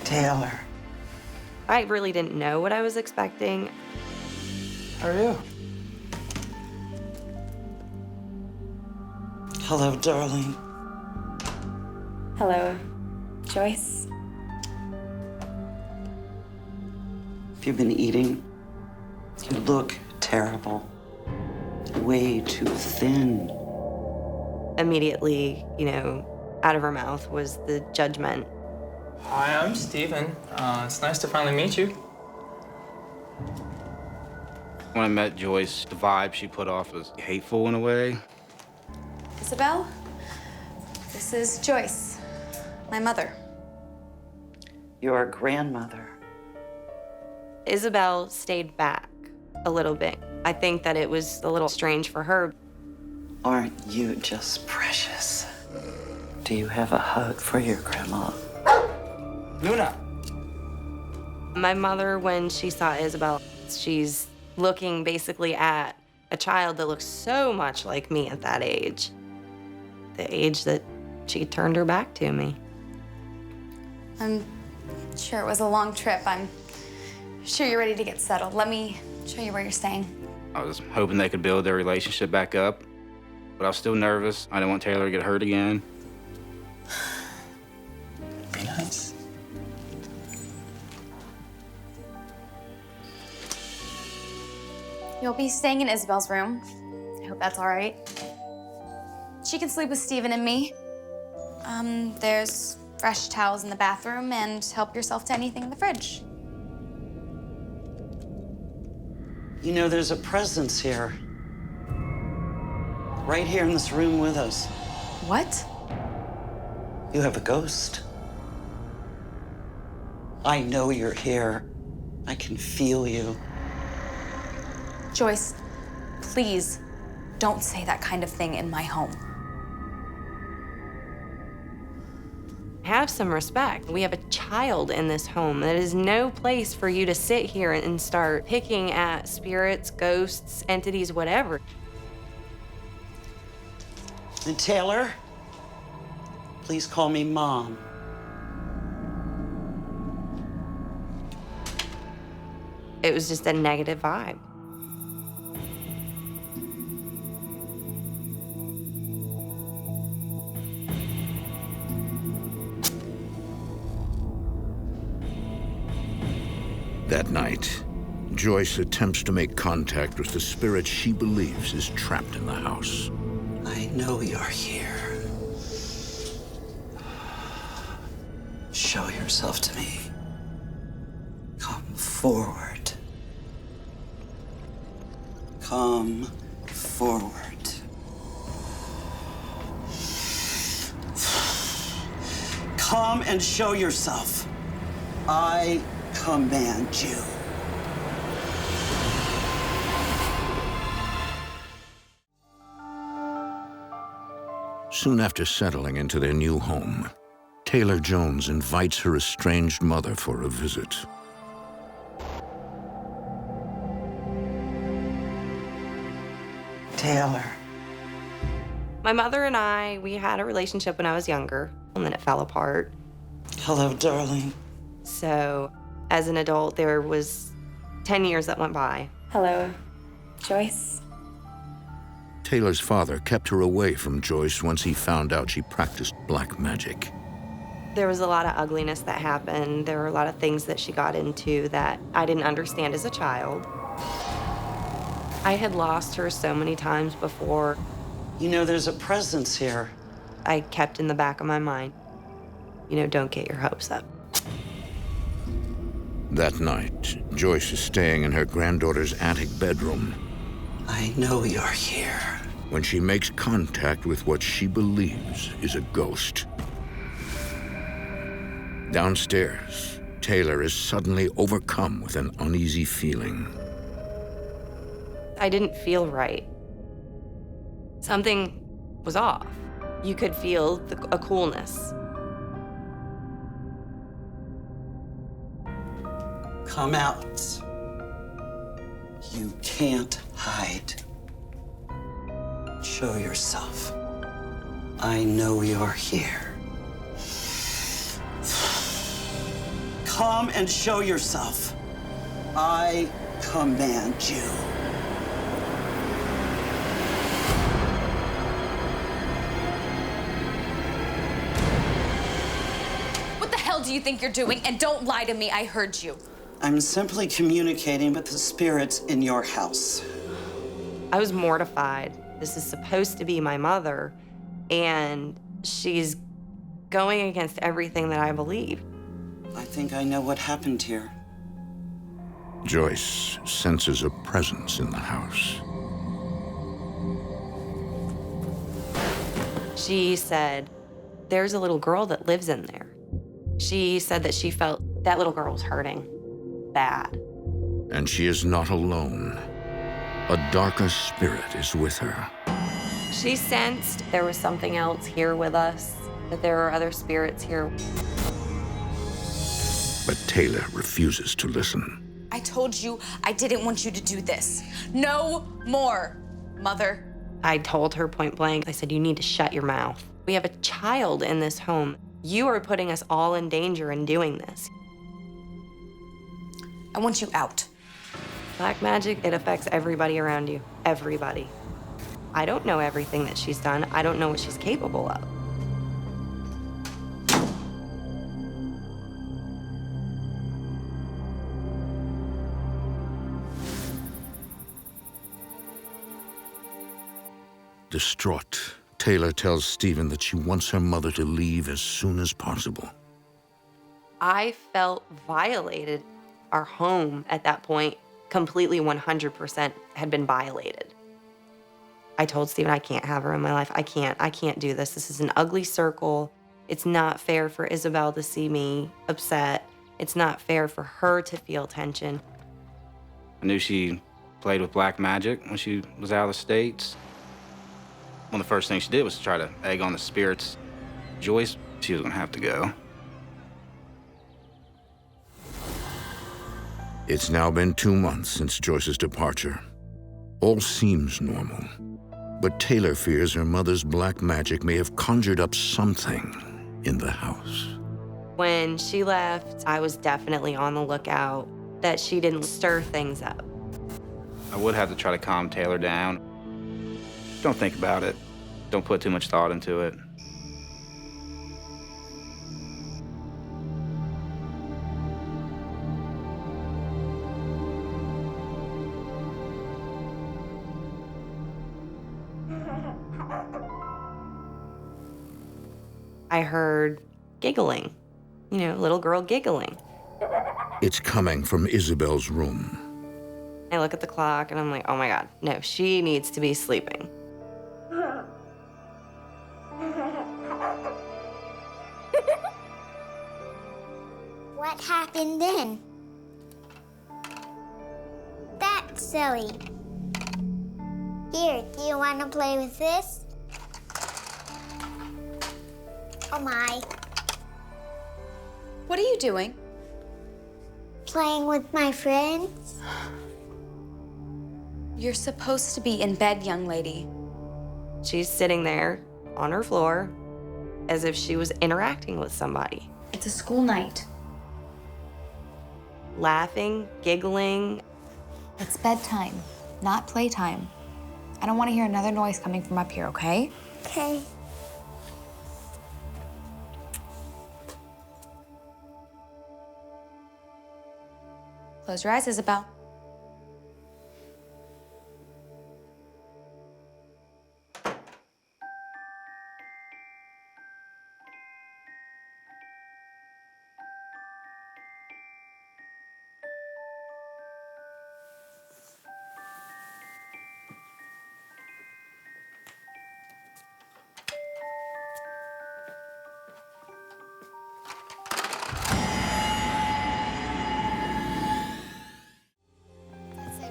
Taylor. I really didn't know what I was expecting. How are you? Hello, darling. Hello, Joyce. Have you been eating? You look terrible. Way too thin. Immediately, out of her mouth was the judgment. Hi, I'm Stephen. It's nice to finally meet you. When I met Joyce, the vibe she put off was hateful in a way. Isabelle, this is Joyce, my mother. Your grandmother. Isabelle stayed back a little bit. I think that it was a little strange for her. Aren't you just precious? Do you have a hug for your grandma? Luna! My mother, when she saw Isabelle, she's looking basically at a child that looks so much like me at that age. The age that she turned her back to me. I'm sure it was a long trip. I'm sure you're ready to get settled. Let me show you where you're staying. I was hoping they could build their relationship back up, but I was still nervous. I didn't want Taylor to get hurt again. Be nice. You'll be staying in Isabelle's room. I hope that's all right. She can sleep with Steven and me. There's fresh towels in the bathroom, and help yourself to anything in the fridge. You know, there's a presence here. Right here in this room with us. What? You have a ghost. I know you're here. I can feel you. Joyce, please don't say that kind of thing in my home. Have some respect. We have a child in this home. That is no place for you to sit here and start picking at spirits, ghosts, entities, whatever. And Taylor, please call me Mom. It was just a negative vibe. That night, Joyce attempts to make contact with the spirit she believes is trapped in the house. I know you're here. Show yourself to me. Come forward. Come forward. Come and show yourself. I command you. Soon after settling into their new home, Taylor Jones invites her estranged mother for a visit. Taylor. My mother and I, we had a relationship when I was younger, and then it fell apart. Hello, darling. So, as an adult, there was 10 years that went by. Hello, Joyce. Taylor's father kept her away from Joyce once he found out she practiced black magic. There was a lot of ugliness that happened. There were a lot of things that she got into that I didn't understand as a child. I had lost her so many times before. You know, there's a presence here. I kept in the back of my mind, you know, don't get your hopes up. That night, Joyce is staying in her granddaughter's attic bedroom. I know you're here. When she makes contact with what she believes is a ghost. Downstairs, Taylor is suddenly overcome with an uneasy feeling. I didn't feel right. Something was off. You could feel a coolness. Come out. You can't hide. Show yourself. I know you're here. Come and show yourself. I command you. What the hell do you think you're doing? And don't lie to me, I heard you. I'm simply communicating with the spirits in your house. I was mortified. This is supposed to be my mother, and she's going against everything that I believe. I think I know what happened here. Joyce senses a presence in the house. She said, there's a little girl that lives in there. She said that she felt that little girl was hurting bad. And she is not alone. A darker spirit is with her. She sensed there was something else here with us, that there are other spirits here. But Taylor refuses to listen. I told you I didn't want you to do this. No more, Mother. I told her point blank, I said, you need to shut your mouth. We have a child in this home. You are putting us all in danger in doing this. I want you out. Black magic, it affects everybody around you. Everybody. I don't know everything that she's done. I don't know what she's capable of. Distraught, Taylor tells Stephen that she wants her mother to leave as soon as possible. I felt violated. Our home at that point, completely 100% had been violated. I told Stephen, I can't have her in my life. I can't do this. This is an ugly circle. It's not fair for Isabelle to see me upset. It's not fair for her to feel tension. I knew she played with black magic when she was out of the States. One of the first things she did was to try to egg on the spirits. Joyce, she was gonna have to go. It's now been 2 months since Joyce's departure. All seems normal, but Taylor fears her mother's black magic may have conjured up something in the house. When she left, I was definitely on the lookout that she didn't stir things up. I would have to try to calm Taylor down. Don't think about it. Don't put too much thought into it. I heard giggling, little girl giggling. It's coming from Isabelle's room. I look at the clock and I'm like, oh my God, no, she needs to be sleeping. What happened then? That's silly. Here, do you want to play with this? Oh my. What are you doing? Playing with my friends. You're supposed to be in bed, young lady. She's sitting there on her floor as if she was interacting with somebody. It's a school night. Laughing, giggling. It's bedtime, not playtime. I don't want to hear another noise coming from up here, okay? Okay. Close your eyes, Isabelle.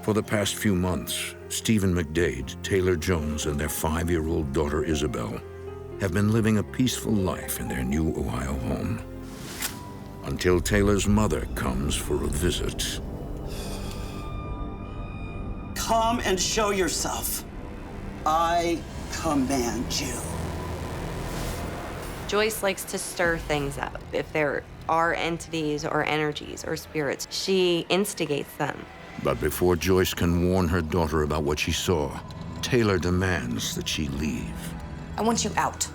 For the past few months, Stephen McDade, Taylor Jones, and their 5-year-old daughter Isabelle have been living a peaceful life in their new Ohio home. Until Taylor's mother comes for a visit. Come and show yourself. I command you. Joyce likes to stir things up. If there are entities or energies or spirits, she instigates them. But before Joyce can warn her daughter about what she saw, Taylor demands that she leave. I want you out.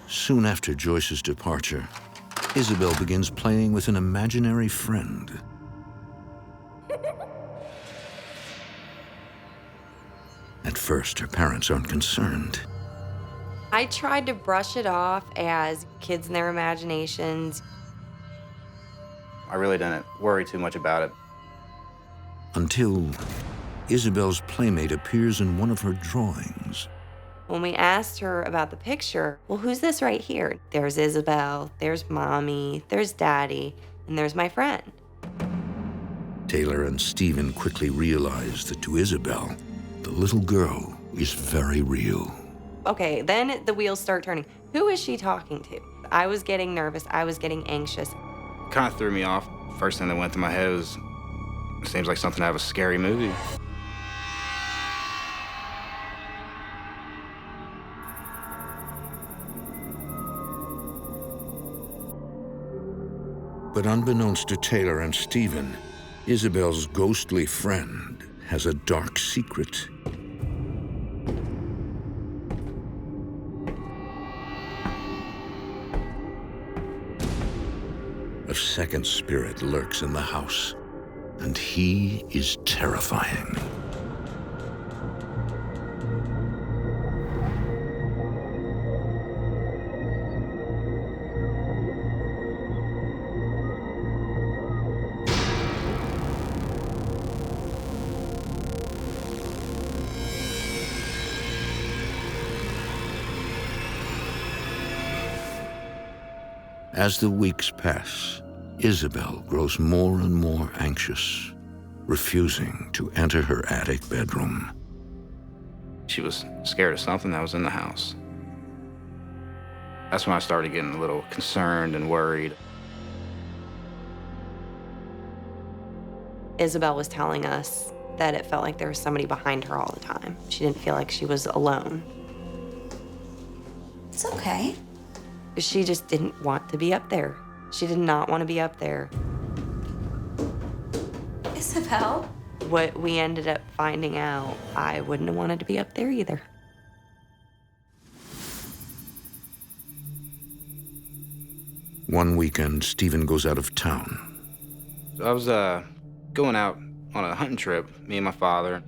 Soon after Joyce's departure, Isabelle begins playing with an imaginary friend. At first, her parents aren't concerned. I tried to brush it off as kids in their imaginations. I really didn't worry too much about it. Until Isabelle's playmate appears in one of her drawings. When we asked her about the picture, well, who's this right here? There's Isabelle, there's Mommy, there's Daddy, and there's my friend. Taylor and Stephen quickly realize that to Isabelle, the little girl is very real. Okay, then the wheels start turning. Who is she talking to? I was getting nervous. I was getting anxious. Kind of threw me off. First thing that went through my head was, it seems like something out of a scary movie. But unbeknownst to Taylor and Stephen, Isabelle's ghostly friend has a dark secret. A second spirit lurks in the house, and he is terrifying. As the weeks pass, Isabelle grows more and more anxious, refusing to enter her attic bedroom. She was scared of something that was in the house. That's when I started getting a little concerned and worried. Isabelle was telling us that it felt like there was somebody behind her all the time. She didn't feel like she was alone. It's okay. She just didn't want to be up there. She did not want to be up there. Isabelle? What we ended up finding out, I wouldn't have wanted to be up there either. One weekend, Stephen goes out of town. I was going out on a hunting trip, me and my father.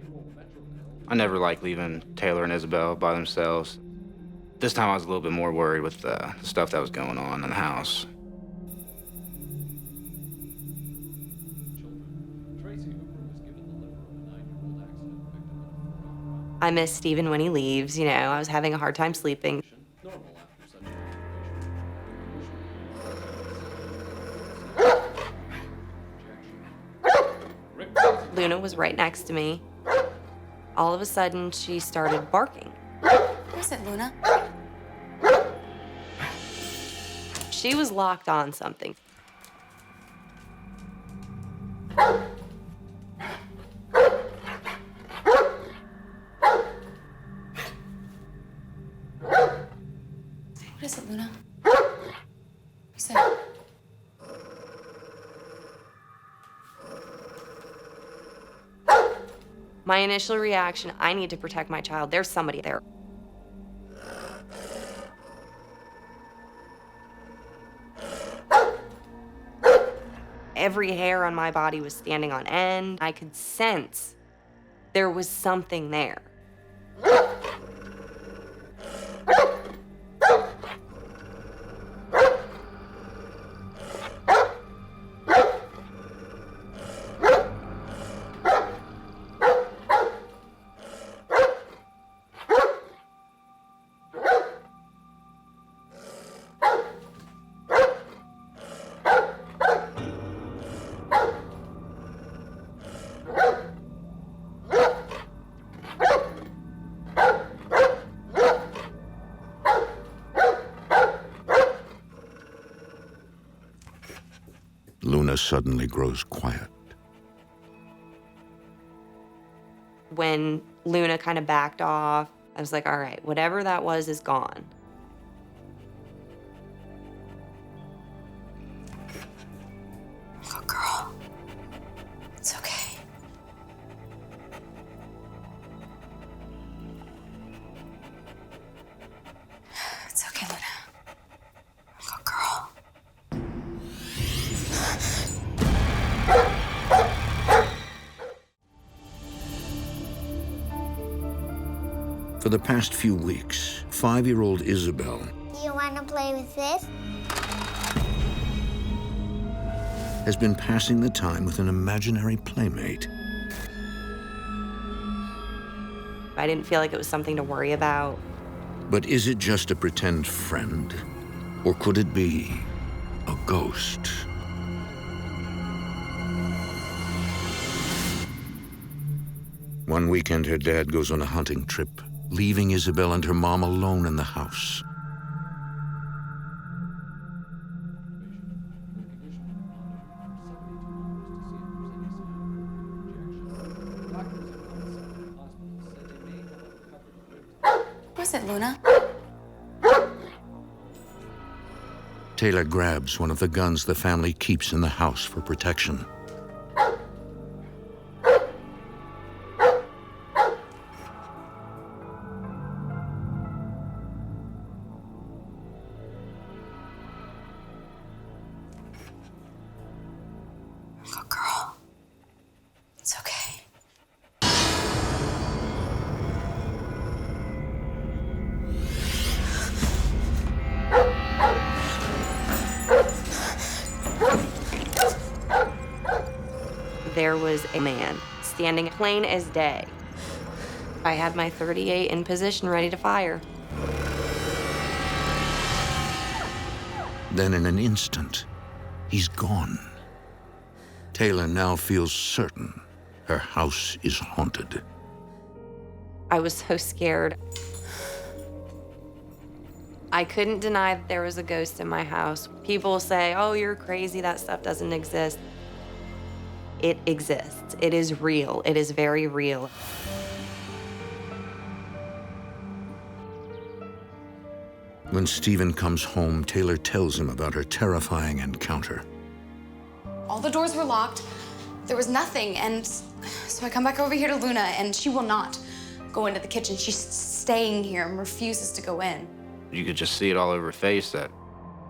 I never liked leaving Taylor and Isabelle by themselves. This time I was a little bit more worried with the stuff that was going on in the house. I miss Stephen when he leaves, you know, I was having a hard time sleeping. Luna was right next to me. All of a sudden, she started barking. What is it, Luna? She was locked on something. What is it, Luna? What's it? My initial reaction, I need to protect my child. There's somebody there. Every hair on my body was standing on end. I could sense there was something there. Luna suddenly grows quiet. When Luna kind of backed off, I was like, all right, whatever that was is gone. Good girl. It's okay. It's okay, Luna. Good girl. For the past few weeks, 5-year-old Isabelle Do you want to play with this? has been passing the time with an imaginary playmate. I didn't feel like it was something to worry about. But is it just a pretend friend? Or could it be a ghost? One weekend, her dad goes on a hunting trip, leaving Isabelle and her mom alone in the house. What was it, Luna? Taylor grabs one of the guns the family keeps in the house for protection. Good girl. It's okay. There was a man standing plain as day. I had my .38 in position ready to fire. Then in an instant, he's gone. Taylor now feels certain her house is haunted. I was so scared. I couldn't deny that there was a ghost in my house. People say, oh, you're crazy, that stuff doesn't exist. It exists. It is real. It is very real. When Stephen comes home, Taylor tells him about her terrifying encounter. All the doors were locked. There was nothing, and so I come back over here to Luna, and she will not go into the kitchen. She's staying here and refuses to go in. You could just see it all over her face that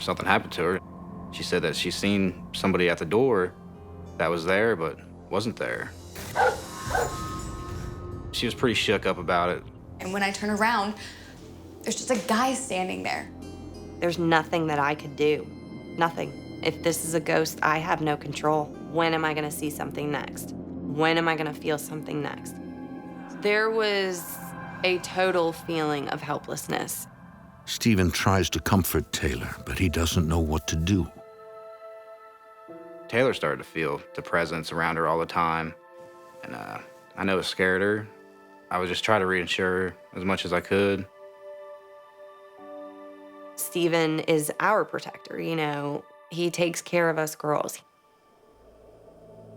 something happened to her. She said that she's seen somebody at the door that was there, but wasn't there. She was pretty shook up about it. And when I turn around, there's just a guy standing there. There's nothing that I could do. Nothing. If this is a ghost, I have no control. When am I gonna see something next? When am I gonna feel something next? There was a total feeling of helplessness. Stephen tries to comfort Taylor, but he doesn't know what to do. Taylor started to feel the presence around her all the time. And I know it scared her. I was just trying to reassure her as much as I could. Stephen is our protector, you know. He takes care of us girls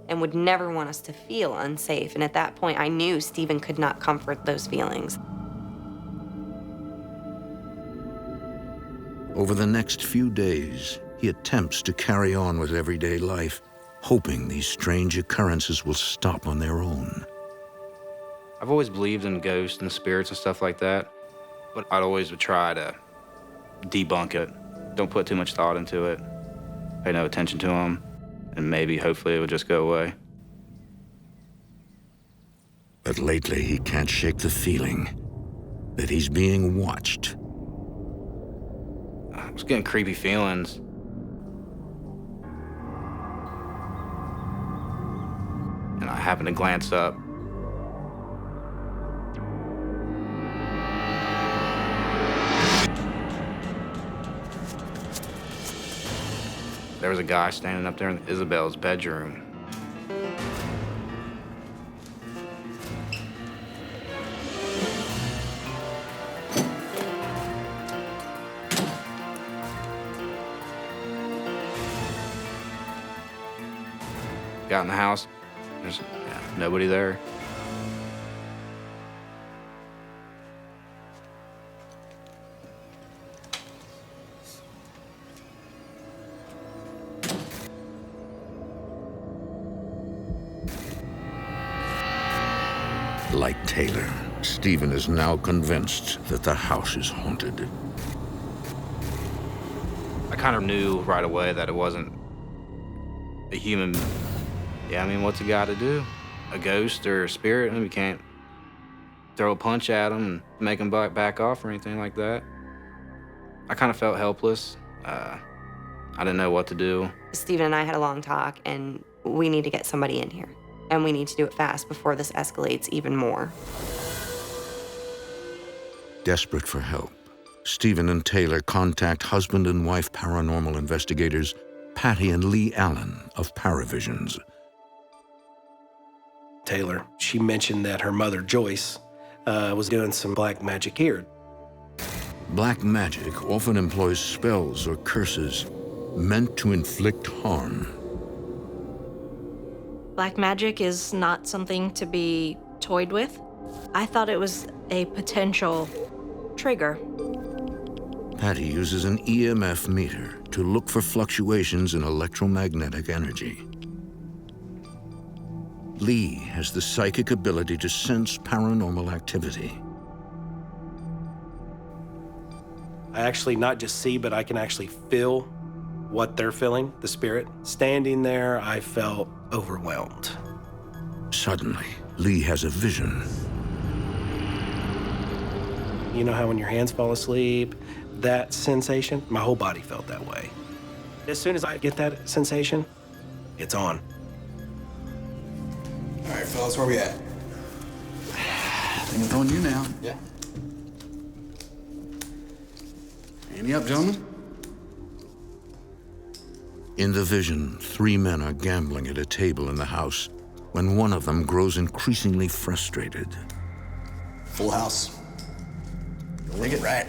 and would never want us to feel unsafe. And at that point, I knew Stephen could not comfort those feelings. Over the next few days, he attempts to carry on with everyday life, hoping these strange occurrences will stop on their own. I've always believed in ghosts and spirits and stuff like that, but I'd always would try to debunk it. Don't put too much thought into it. Pay no attention to them, and maybe, hopefully, it would just go away. But lately, he can't shake the feeling that he's being watched. I was getting creepy feelings. And I happened to glance up. There was a guy standing up there in Isabelle's bedroom. Got in the house, there's nobody there. Like Taylor, Stephen is now convinced that the house is haunted. I kind of knew right away that it wasn't a human. Yeah, I mean, what's a guy to do? A ghost or a spirit? I mean, we can't throw a punch at him and make him back off or anything like that. I kind of felt helpless. I didn't know what to do. Stephen and I had a long talk, and we need to get somebody in here. And we need to do it fast before this escalates even more. Desperate for help, Stephen and Taylor contact husband and wife paranormal investigators Patty and Lee Allen of Paravisions. Taylor. She mentioned that her mother, Joyce, was doing some black magic here. Black magic often employs spells or curses meant to inflict harm. Black magic is not something to be toyed with. I thought it was a potential trigger. Patty uses an EMF meter to look for fluctuations in electromagnetic energy. Lee has the psychic ability to sense paranormal activity. I actually not just see, but I can actually feel what they're feeling, the spirit. Standing there, I felt overwhelmed. Suddenly, Lee has a vision. You know how when your hands fall asleep, that sensation? My whole body felt that way. As soon as I get that sensation, it's on. All right, fellas, where we at? I think it's on you now. Yeah. Ante up, gentlemen. In the vision, 3 men are gambling at a table in the house when one of them grows increasingly frustrated. Full house. Take it right.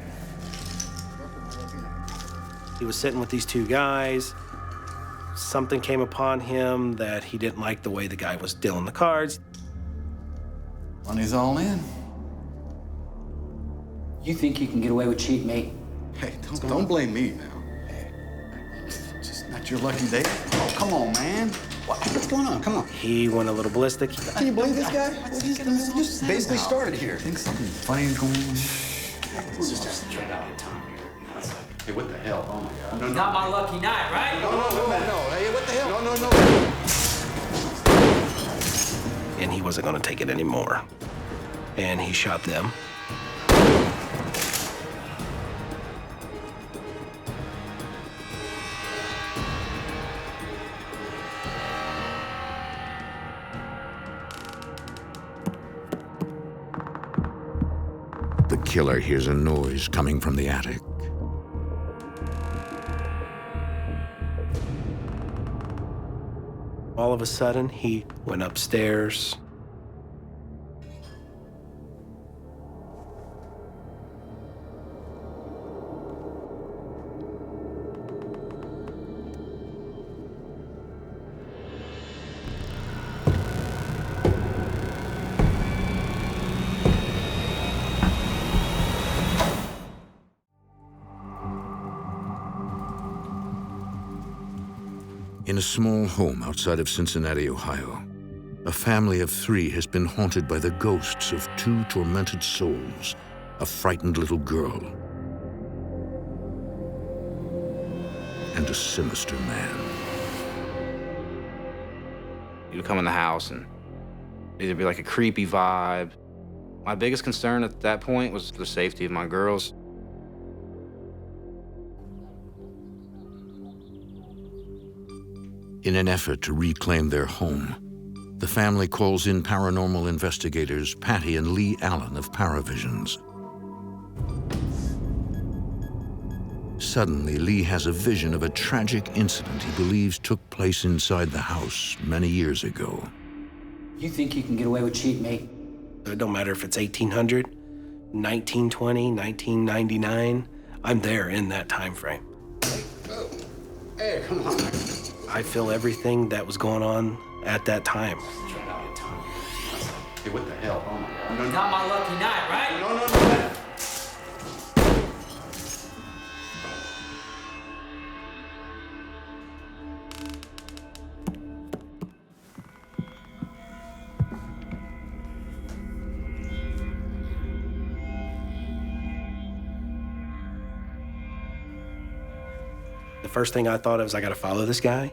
He was sitting with these 2 guys. Something came upon him that he didn't like the way the guy was dealing the cards. Money's all in. You think you can get away with cheating, mate? Hey, don't blame me now. It's just not your lucky day. Oh, come on, man. What's going on? Come on. He went a little ballistic. Can you believe this guy? What he's done? You just basically started here. I think something funny is going on. It's just straight out of time. Hey, what the hell? Oh, my God. No, Not my lucky night, right? No. Hey, what the hell? No. And he wasn't going to take it anymore. And he shot them. The killer hears a noise coming from the attic. All of a sudden, he went upstairs. In a small home outside of Cincinnati, Ohio, a family of 3 has been haunted by the ghosts of 2 tormented souls, a frightened little girl and a sinister man. You'd come in the house and it'd be like a creepy vibe. My biggest concern at that point was the safety of my girls. In an effort to reclaim their home, the family calls in paranormal investigators Patty and Lee Allen of Paravisions. Suddenly, Lee has a vision of a tragic incident he believes took place inside the house many years ago. You think you can get away with cheating, mate? It don't matter if it's 1800, 1920, 1999. I'm there in that time frame. Hey, come on. I feel everything that was going on at that time. Hey, what the hell? Oh, my God. Not my lucky night, right? No. The first thing I thought of was I gotta follow this guy.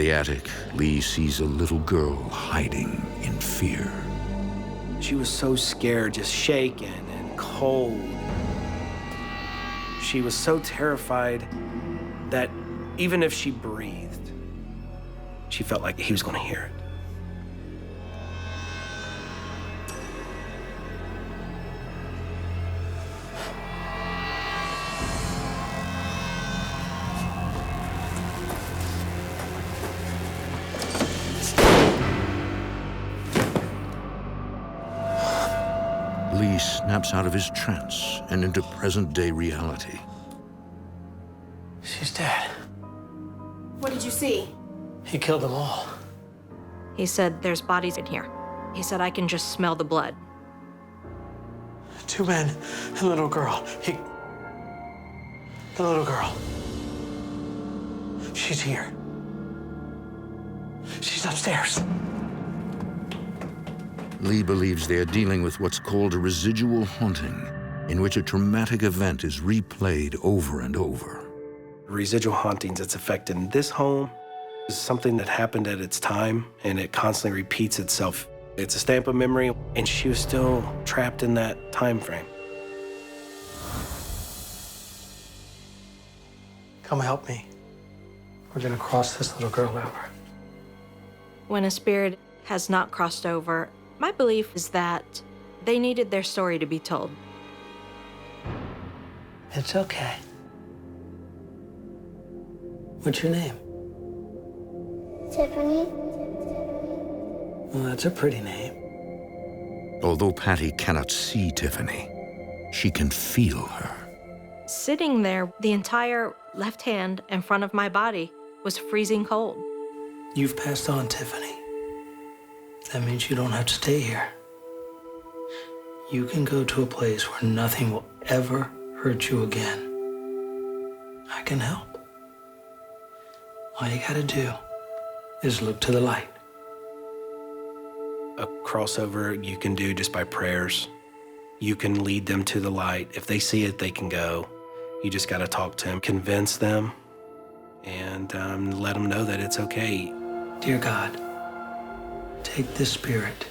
the attic, Lee sees a little girl hiding in fear. She was so scared, just shaken and cold. She was so terrified that even if she breathed, she felt like he was going to hear it. Lee snaps out of his trance and into present-day reality. She's dead. What did you see? He killed them all. He said, there's bodies in here. He said, I can just smell the blood. 2 men and a little girl. The little girl. She's here. She's upstairs. Lee believes they are dealing with what's called a residual haunting, in which a traumatic event is replayed over and over. Residual hauntings that's affecting this home is something that happened at its time, and it constantly repeats itself. It's a stamp of memory, and she was still trapped in that time frame. Come help me. We're gonna cross this little girl over. When a spirit has not crossed over, my belief is that they needed their story to be told. It's okay. What's your name? Tiffany? Well, that's a pretty name. Although Patty cannot see Tiffany, she can feel her. Sitting there, the entire left hand in front of my body was freezing cold. You've passed on, Tiffany. That means you don't have to stay here. You can go to a place where nothing will ever hurt you again. I can help. All you gotta do is look to the light. A crossover you can do just by prayers. You can lead them to the light. If they see it, they can go. You just gotta talk to them, convince them, and let them know that it's okay. Dear God, take this spirit,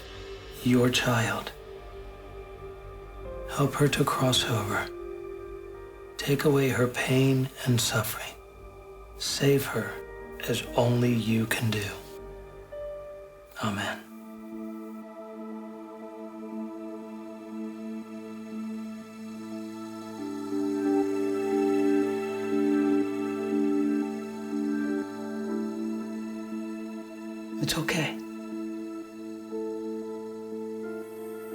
your child. Help her to cross over. Take away her pain and suffering. Save her as only you can do. Amen. It's okay.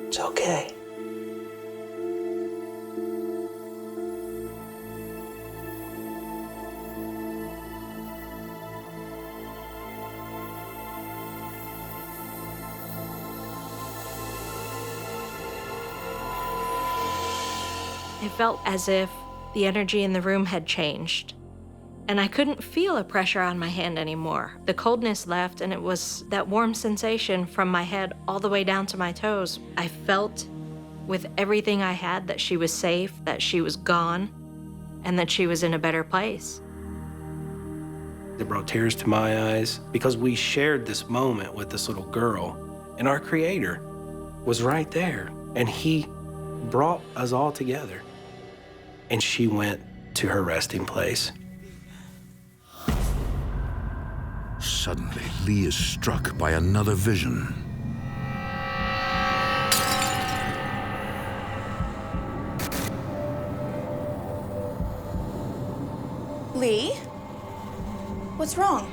It's okay. It felt as if the energy in the room had changed. And I couldn't feel a pressure on my hand anymore. The coldness left, and it was that warm sensation from my head all the way down to my toes. I felt with everything I had that she was safe, that she was gone, and that she was in a better place. It brought tears to my eyes because we shared this moment with this little girl, and our Creator was right there, and He brought us all together. And she went to her resting place. Suddenly, Lee is struck by another vision. Lee? What's wrong?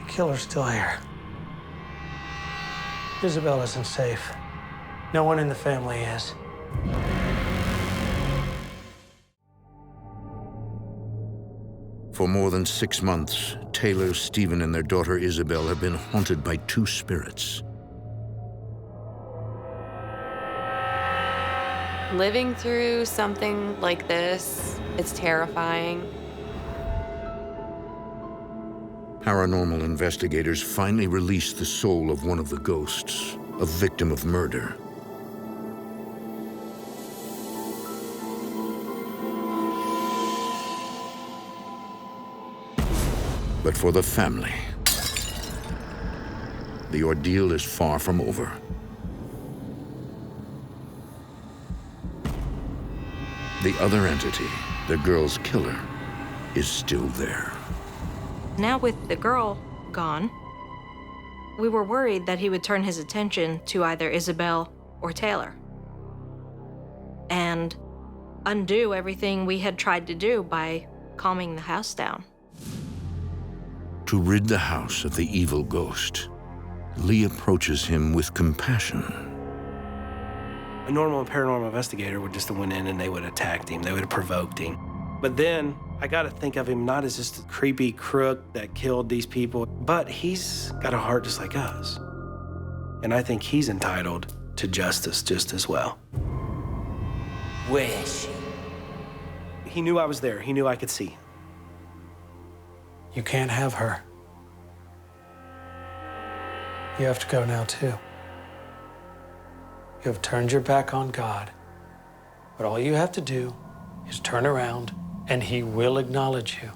The killer's still here. Isabelle isn't safe. No one in the family is. For more than 6 months, Taylor, Stephen, and their daughter Isabelle have been haunted by 2 spirits. Living through something like this, it's terrifying. Paranormal investigators finally released the soul of one of the ghosts, a victim of murder. But for the family, the ordeal is far from over. The other entity, the girl's killer, is still there. Now with the girl gone, we were worried that he would turn his attention to either Isabelle or Taylor and undo everything we had tried to do by calming the house down. To rid the house of the evil ghost, Lee approaches him with compassion. A normal paranormal investigator would just have went in and they would have attacked him. They would have provoked him. But then I got to think of him not as just a creepy crook that killed these people, but he's got a heart just like us. And I think he's entitled to justice just as well. Where is she? He knew I was there. He knew I could see. You can't have her. You have to go now, too. You have turned your back on God, but all you have to do is turn around and he will acknowledge you.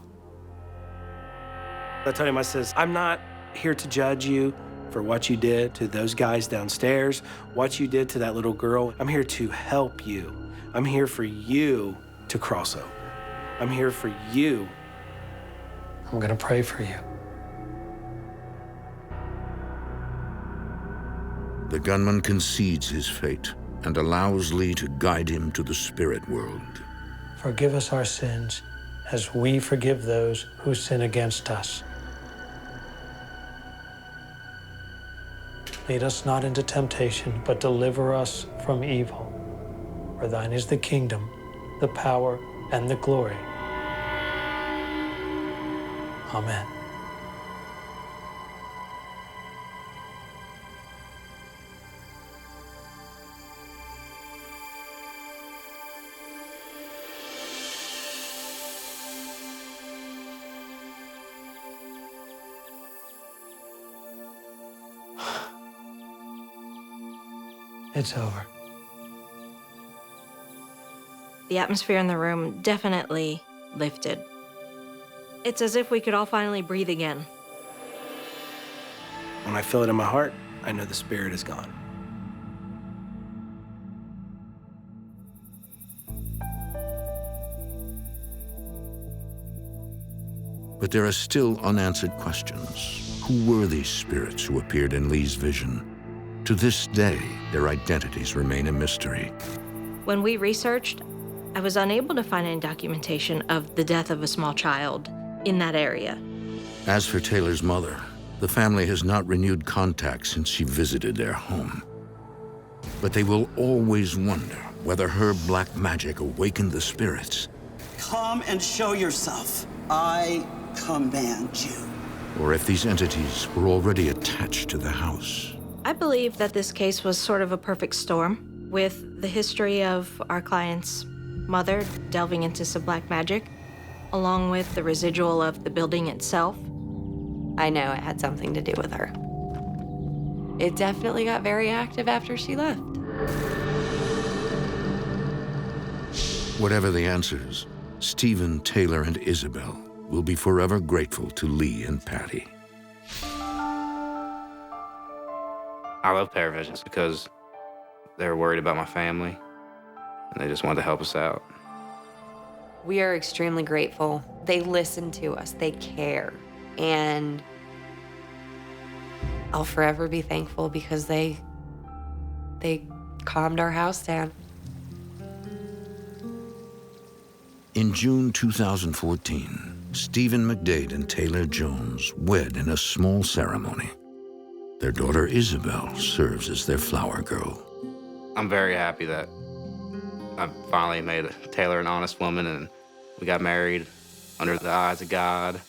I told him, I says, I'm not here to judge you for what you did to those guys downstairs, what you did to that little girl. I'm here to help you. I'm here for you to cross over. I'm here for you. I'm gonna pray for you. The gunman concedes his fate and allows Lee to guide him to the spirit world. Forgive us our sins as we forgive those who sin against us. Lead us not into temptation, but deliver us from evil. For thine is the kingdom, the power, and the glory. Amen. It's over. The atmosphere in the room definitely lifted. It's as if we could all finally breathe again. When I feel it in my heart, I know the spirit is gone. But there are still unanswered questions. Who were these spirits who appeared in Lee's vision? To this day, their identities remain a mystery. When we researched, I was unable to find any documentation of the death of a small child in that area. As for Taylor's mother, the family has not renewed contact since she visited their home. But they will always wonder whether her black magic awakened the spirits. Come and show yourself. I command you. Or if these entities were already attached to the house. I believe that this case was sort of a perfect storm, with the history of our client's mother delving into some black magic, along with the residual of the building itself. I know it had something to do with her. It definitely got very active after she left. Whatever the answers, Stephen, Taylor, and Isabelle will be forever grateful to Lee and Patty. I love Paravisions because they're worried about my family and they just wanted to help us out. We are extremely grateful. They listen to us, they care, and I'll forever be thankful because they calmed our house down. In June 2014, Stephen McDade and Taylor Jones wed in a small ceremony. Their daughter Isabelle serves as their flower girl. I'm very happy that I finally made Taylor an honest woman and we got married under the eyes of God.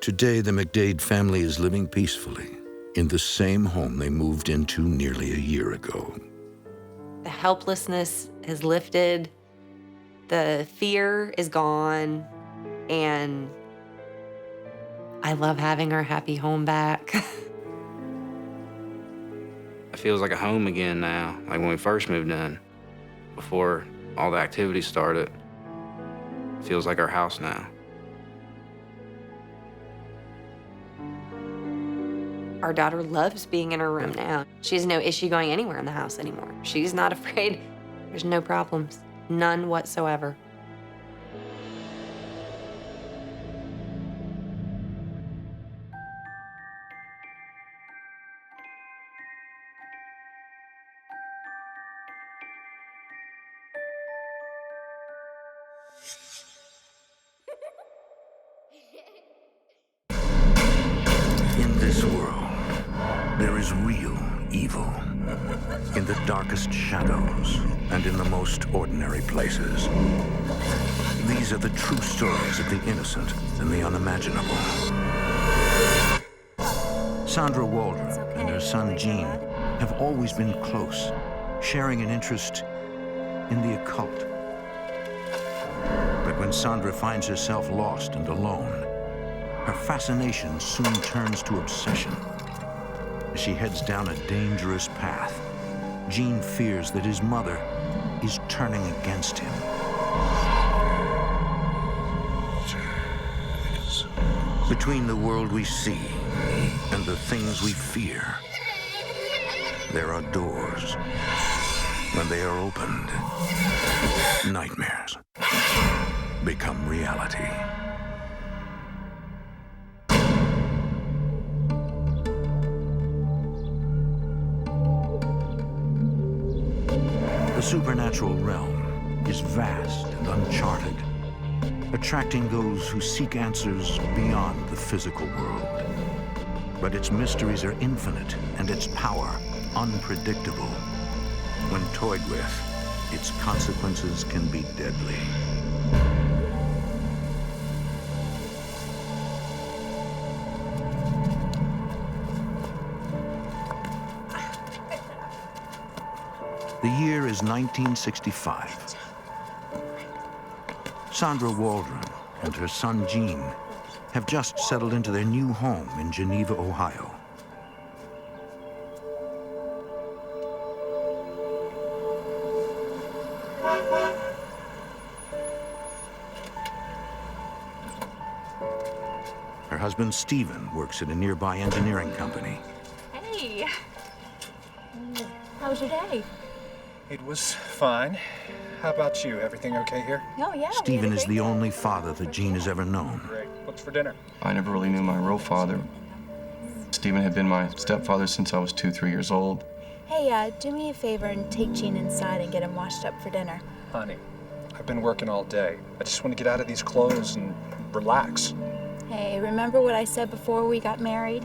Today, the McDade family is living peacefully in the same home they moved into nearly a year ago. The helplessness has lifted, the fear is gone, and I love having our happy home back. It feels like a home again now, like when we first moved in, before all the activities started. It feels like our house now. Our daughter loves being in her room now. She has no issue going anywhere in the house anymore. She's not afraid. There's no problems, none whatsoever. In this world, there is real evil. In the darkest shadows and in the most ordinary places. These are the true stories of the innocent and the unimaginable. Sandra Waldron and her son Gene have always been close, sharing an interest in the occult. But when Sandra finds herself lost and alone, her fascination soon turns to obsession. As she heads down a dangerous path, Gene fears that his mother is turning against him. Between the world we see and the things we fear, there are doors. When they are opened, nightmares become reality. The supernatural realm is vast and uncharted, attracting those who seek answers beyond the physical world. But its mysteries are infinite and its power unpredictable. When toyed with, its consequences can be deadly. The year is 1965. Sandra Waldron and her son Gene have just settled into their new home in Geneva, Ohio. Her husband Stephen works at a nearby engineering company. Hey. How was your day? It was fine. How about you? Everything okay here? Oh, yeah. Stephen is the only father that Gene has ever known. Great. What's for dinner? I never really knew my real father. Stephen had been my stepfather since I was 2-3 years old. Hey, do me a favor and take Gene inside and get him washed up for dinner. Honey, I've been working all day. I just want to get out of these clothes and relax. Hey, remember what I said before we got married?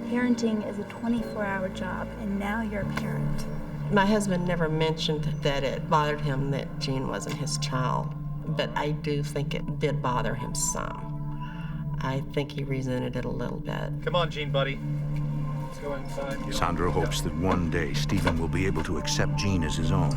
Parenting is a 24-hour job, and now you're a parent. My husband never mentioned that it bothered him that Gene wasn't his child, but I do think it did bother him some. I think he resented it a little bit. Come on, Gene, buddy. Let's go inside. Sandra hopes that one day Stephen will be able to accept Gene as his own.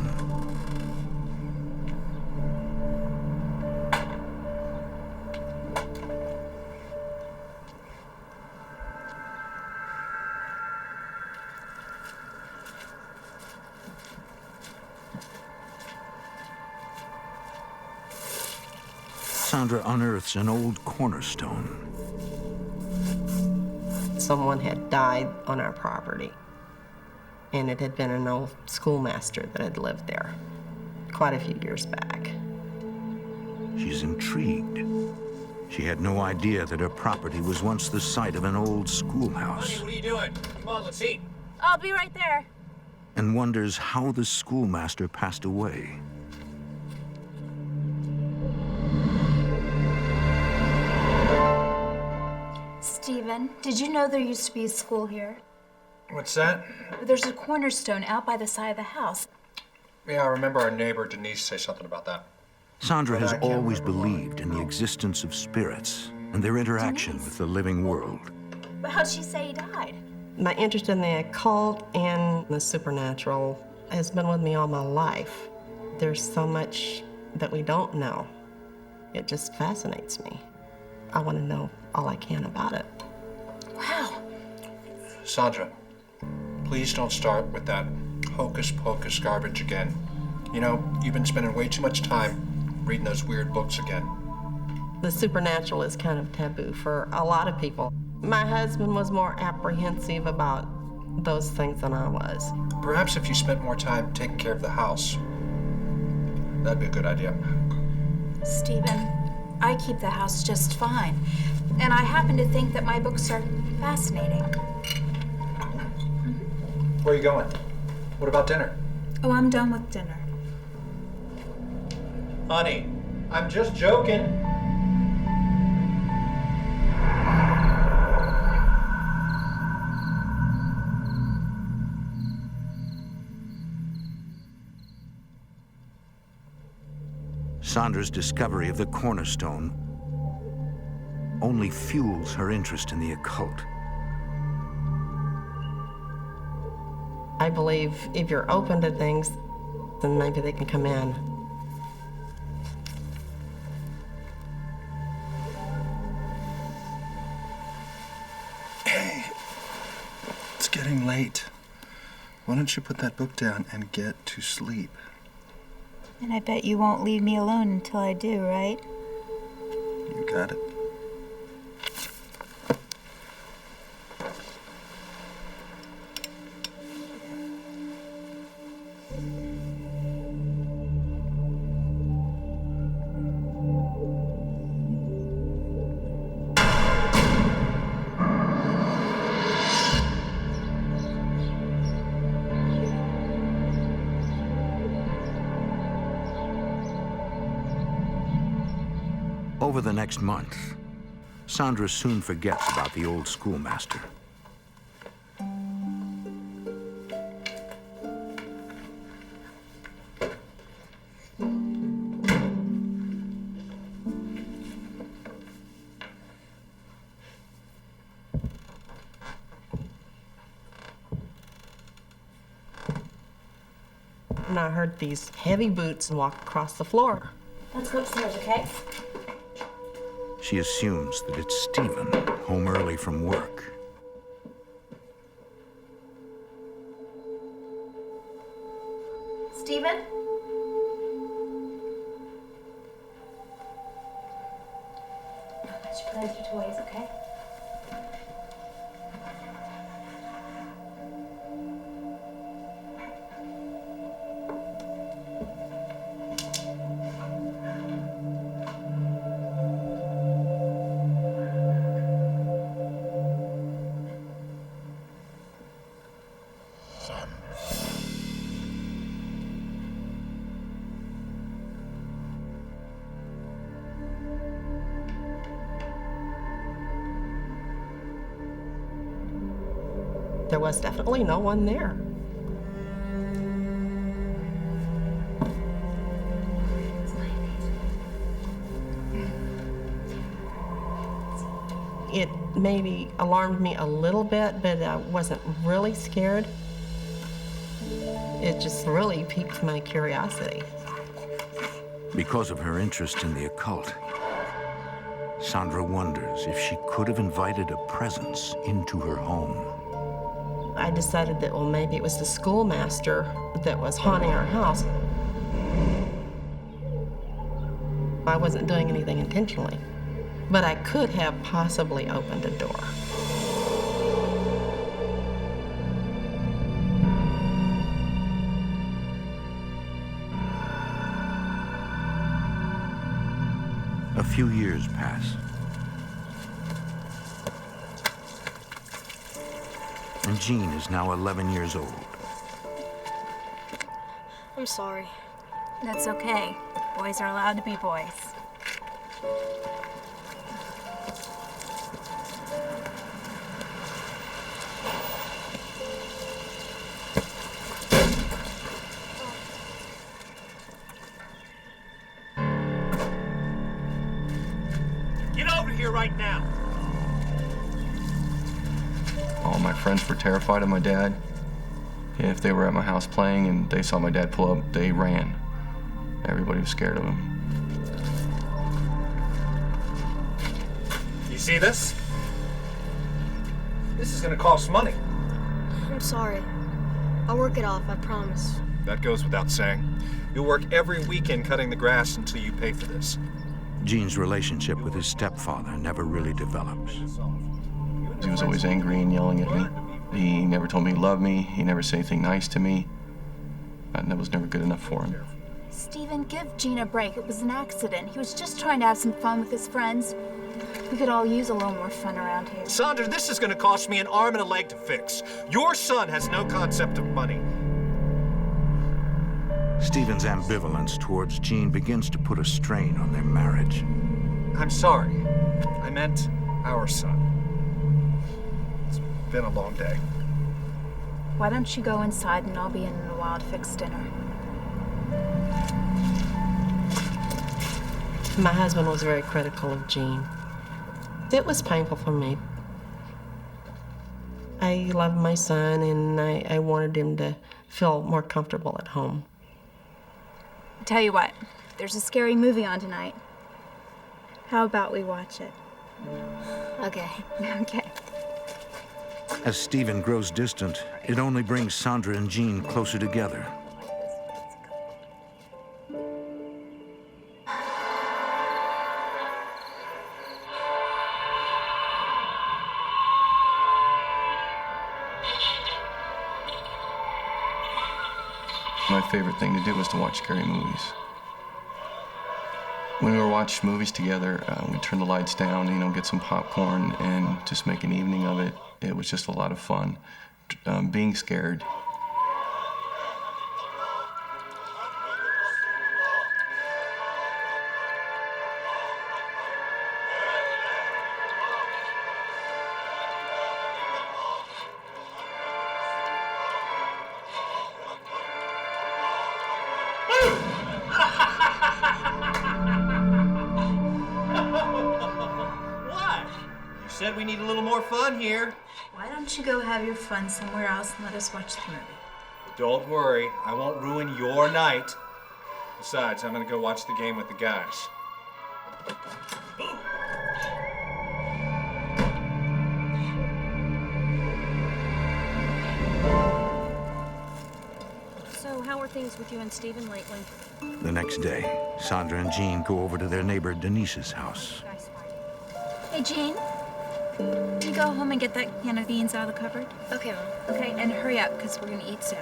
Sandra unearths an old cornerstone. Someone had died on our property, and it had been an old schoolmaster that had lived there quite a few years back. She's intrigued. She had no idea that her property was once the site of an old schoolhouse, What are you doing? Come on, let's eat. I'll be right there. and wonders how the schoolmaster passed away. Stephen, did you know there used to be a school here? What's that? There's a cornerstone out by the side of the house. Yeah, I remember our neighbor Denise say something about that. Sandra has always believed in the existence of spirits and their interaction with the living world. But how'd she say he died? My interest in the occult and the supernatural has been with me all my life. There's so much that we don't know. It just fascinates me. I want to know all I can about it. Wow. Sandra, please don't start with that hocus pocus garbage again. You know, you've been spending way too much time reading those weird books again. The supernatural is kind of taboo for a lot of people. My husband was more apprehensive about those things than I was. Perhaps if you spent more time taking care of the house, that'd be a good idea. Stephen, I keep the house just fine. And I happen to think that my books are fascinating. Where are you going? What about dinner? Oh, I'm done with dinner. Honey, I'm just joking. Sandra's discovery of the cornerstone only fuels her interest in the occult. I believe if you're open to things, then maybe they can come in. Hey, it's getting late. Why don't you put that book down and get to sleep? And I bet you won't leave me alone until I do, right? You got it. Over the next month, Sandra soon forgets about the old schoolmaster. And I heard these heavy boots walk across the floor. Let's go upstairs, okay? She assumes that it's Stephen, home early from work. Stephen? I should put out your toys, okay? There was definitely no one there. It maybe alarmed me a little bit, but I wasn't really scared. It just really piqued my curiosity. Because of her interest in the occult, Sandra wonders if she could have invited a presence into her home. I decided that, well, maybe it was the schoolmaster that was haunting our house. I wasn't doing anything intentionally, but I could have possibly opened a door. A few years pass. And Jean is now 11 years old. I'm sorry. That's okay. Boys are allowed to be boys. Get over here right now. All my friends were terrified of my dad. And if they were at my house playing and they saw my dad pull up, they ran. Everybody was scared of him. You see this? This is gonna cost money. I'm sorry. I'll work it off, I promise. That goes without saying. You'll work every weekend cutting the grass until you pay for this. Jean's relationship with his stepfather never really develops. He was always angry and yelling at me. He never told me he loved me. He never said anything nice to me. And that was never good enough for him. Stephen, give Gene a break. It was an accident. He was just trying to have some fun with his friends. We could all use a little more fun around here. Sandra, this is going to cost me an arm and a leg to fix. Your son has no concept of money. Stephen's ambivalence towards Gene begins to put a strain on their marriage. I'm sorry. I meant our son. It's been a long day. Why don't you go inside and I'll be in a while to fix dinner? My husband was very critical of Gene. It was painful for me. I loved my son and I wanted him to feel more comfortable at home. Tell you what, there's a scary movie on tonight. How about we watch it? Okay. Okay. As Stephen grows distant, it only brings Sandra and Gene closer together. My favorite thing to do was to watch scary movies. When we were watching movies together, we'd turn the lights down, get some popcorn and just make an evening of it. It was just a lot of fun. Being scared. Said we need a little more fun here. Why don't you go have your fun somewhere else and let us watch the movie? Don't worry, I won't ruin your night. Besides, I'm gonna go watch the game with the guys. So, how are things with you and Stephen lately? The next day, Sandra and Gene go over to their neighbor Denise's house. Hey, Gene. Can you go home and get that can of beans out of the cupboard? Okay, Mom. Okay, and hurry up, because we're going to eat soon.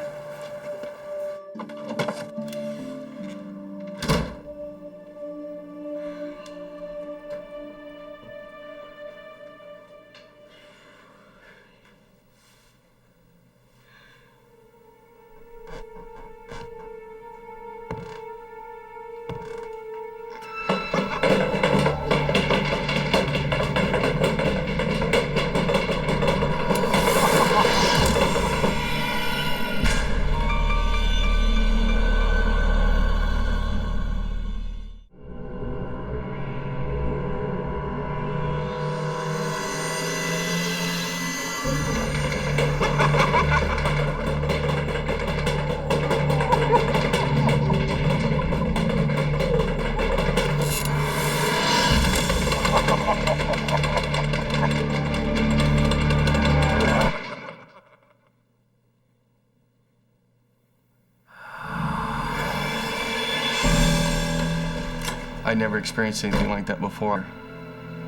I never experienced anything like that before.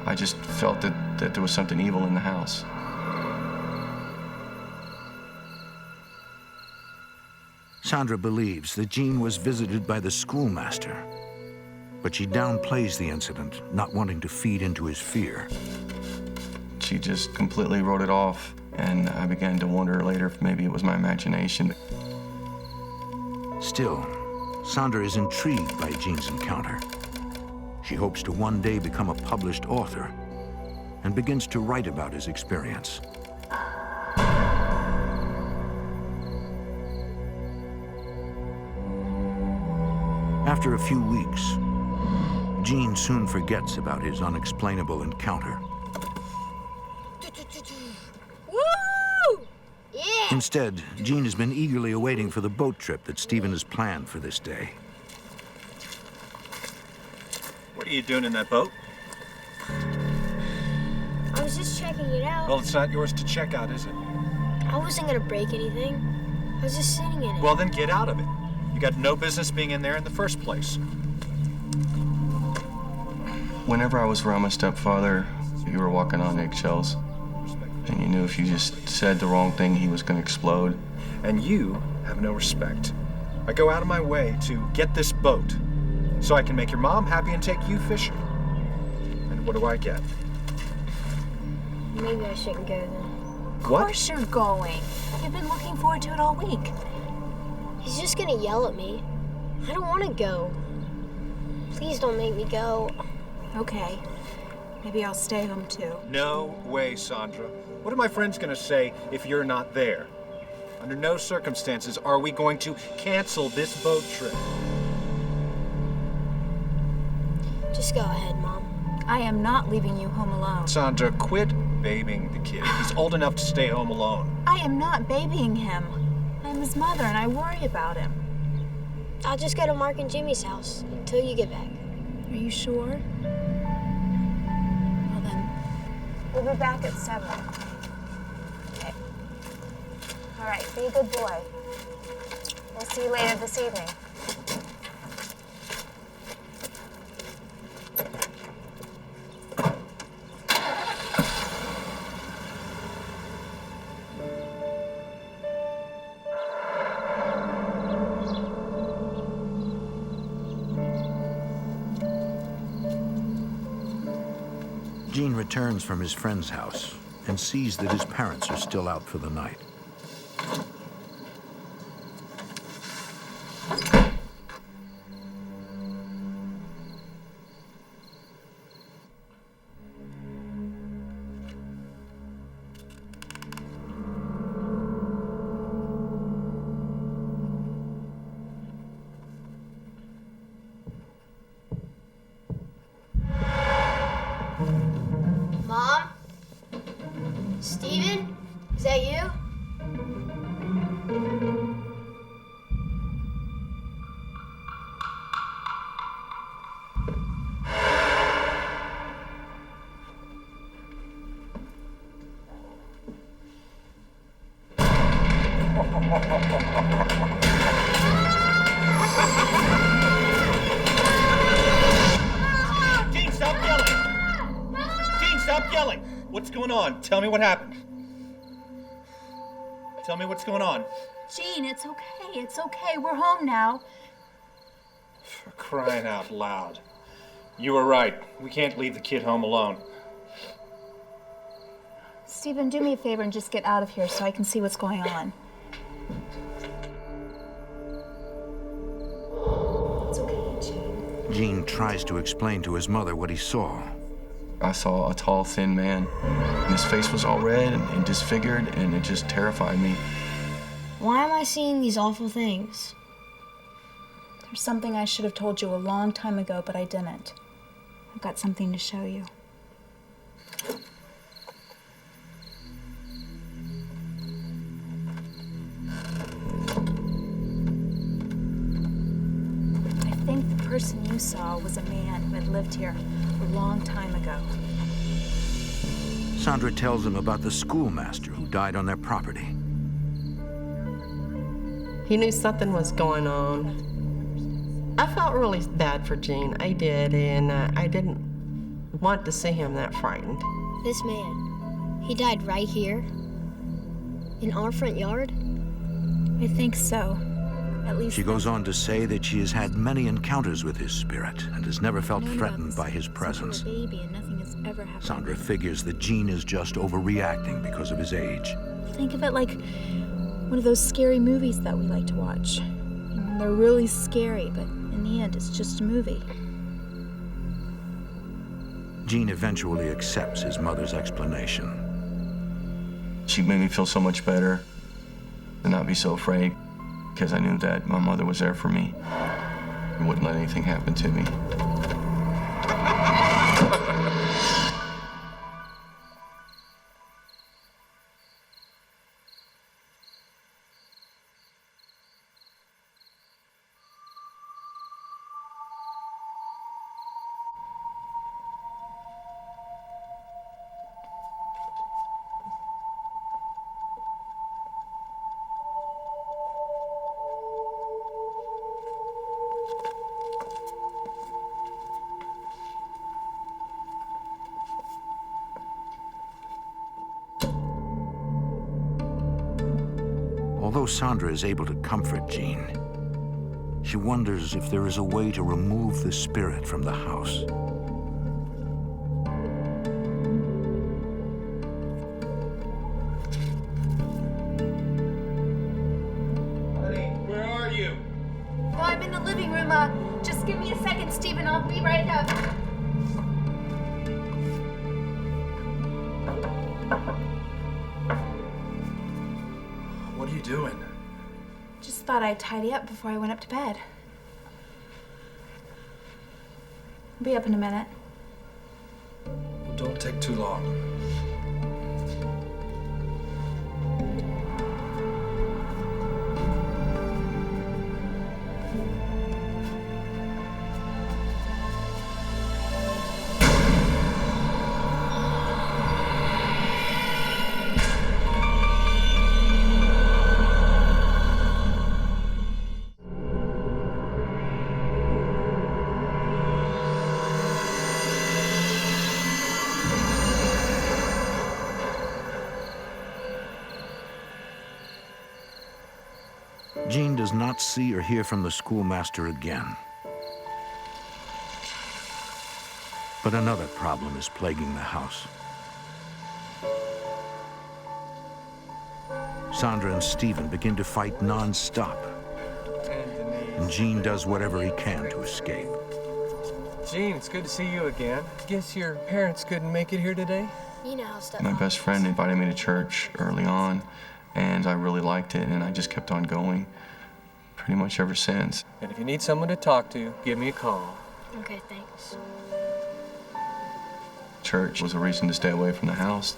I just felt that there was something evil in the house. Sandra believes that Gene was visited by the schoolmaster, but she downplays the incident, not wanting to feed into his fear. She just completely wrote it off, and I began to wonder later if maybe it was my imagination. Still, Sandra is intrigued by Gene's encounter. She hopes to one day become a published author and begins to write about his experience. After a few weeks, Gene soon forgets about his unexplainable encounter. Woo! Yeah! Instead, Gene has been eagerly awaiting for the boat trip that Stephen has planned for this day. What are you doing in that boat? I was just checking it out. Well, it's not yours to check out, is it? I wasn't gonna break anything. I was just sitting in it. Well, then get out of it. You got no business being in there in the first place. Whenever I was around my stepfather, you were walking on eggshells. And you knew if you just said the wrong thing, he was gonna explode. And you have no respect. I go out of my way to get this boat so I can make your mom happy and take you fishing. And what do I get? Maybe I shouldn't go then. Of course you're going. You've been looking forward to it all week. He's just gonna yell at me. I don't want to go. Please don't make me go. Okay. Maybe I'll stay home too. No way, Sandra. What are my friends gonna say if you're not there? Under no circumstances are we going to cancel this boat trip. Just go ahead, Mom. I am not leaving you home alone. Sandra, quit babying the kid. He's old enough to stay home alone. I am not babying him. I'm his mother and I worry about him. I'll just go to Mark and Jimmy's house until you get back. Are you sure? Well then, we'll be back at 7. Okay. All right, be a good boy. We'll see you later this evening. Gene returns from his friend's house and sees that his parents are still out for the night. Mom? Steven? Is that you? Gene, stop yelling! Gene, stop yelling! What's going on? Tell me what happened. Tell me what's going on. Gene, it's okay. It's okay. We're home now. For crying out loud. You were right. We can't leave the kid home alone. Steven, do me a favor and just get out of here so I can see what's going on. It's okay, Gene. Gene tries to explain to his mother what he saw. I saw a tall, thin man. And his face was all red and disfigured, and it just terrified me. Why am I seeing these awful things? There's something I should have told you a long time ago, but I didn't. I've got something to show you. I think the person you saw was a man who had lived here a long time ago. Sandra tells him about the schoolmaster who died on their property. He knew something was going on. I felt really bad for Gene. I did, and I didn't want to see him that frightened. This man, he died right here? In our front yard? I think so. At least She goes on to say that she has had many encounters with his spirit and has never felt threatened by his presence. Baby and nothing has ever happened. Sandra figures that Gene is just overreacting because of his age. Think of it like one of those scary movies that we like to watch. And they're really scary, but in the end, it's just a movie. Gene eventually accepts his mother's explanation. She made me feel so much better and not be so afraid, because I knew that my mother was there for me and wouldn't let anything happen to me. Although Sandra is able to comfort Jean, she wonders if there is a way to remove the spirit from the house. Honey, where are you? Oh, I'm in the living room. Just give me a second, Stephen. I'll be right up. What are you doing? Just thought I'd tidy up before I went up to bed. I'll be up in a minute. Well, don't take too long. Jean does not see or hear from the schoolmaster again. But another problem is plaguing the house. Sandra and Stephen begin to fight non-stop, and Jean does whatever he can to escape. Jean, it's good to see you again. Guess your parents couldn't make it here today? You know how stuff My best friend invited me to church early on, and I really liked it, and I just kept on going pretty much ever since. And if you need someone to talk to, give me a call. Okay, thanks. Church was a reason to stay away from the house.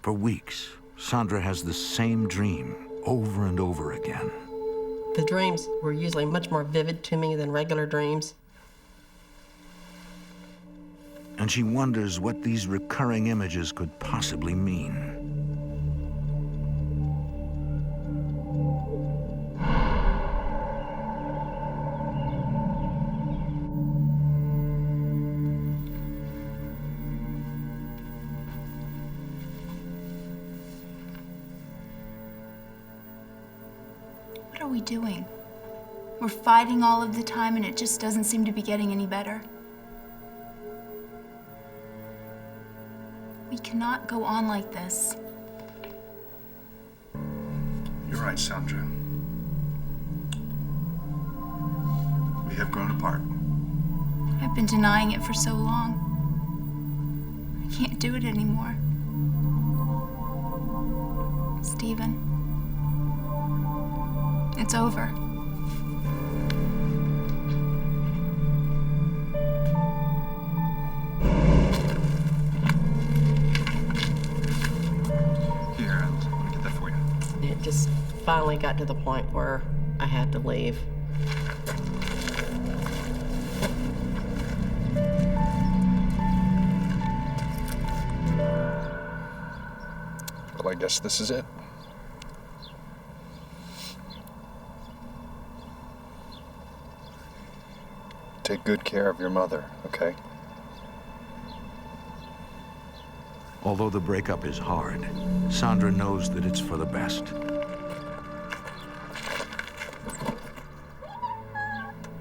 For weeks, Sandra has the same dream over and over again. The dreams were usually much more vivid to me than regular dreams. And she wonders what these recurring images could possibly mean. What are we doing? We're fighting all of the time and it just doesn't seem to be getting any better. We cannot go on like this. You're right, Sandra. We have grown apart. I've been denying it for so long. I can't do it anymore. Stephen, it's over. Here, let me get that for you. It just finally got to the point where I had to leave. Well, I guess this is it. Take good care of your mother, okay? Although the breakup is hard, Sandra knows that it's for the best.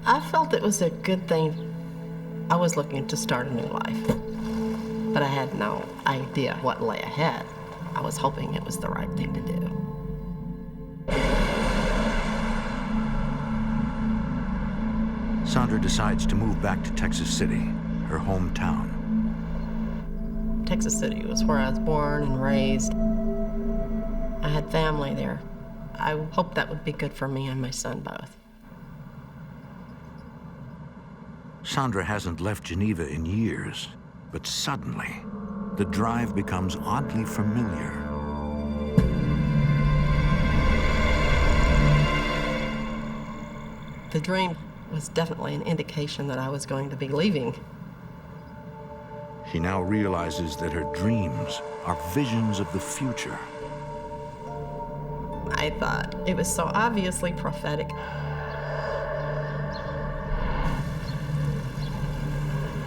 I felt it was a good thing. I was looking to start a new life, but I had no idea what lay ahead. I was hoping it was the right thing to do. Sandra decides to move back to Texas City, her hometown. Texas City was where I was born and raised. I had family there. I hoped that would be good for me and my son both. Sandra hasn't left Geneva in years, But suddenly, the drive becomes oddly familiar. The dream was definitely an indication that I was going to be leaving. She now realizes that her dreams are visions of the future. I thought it was so obviously prophetic.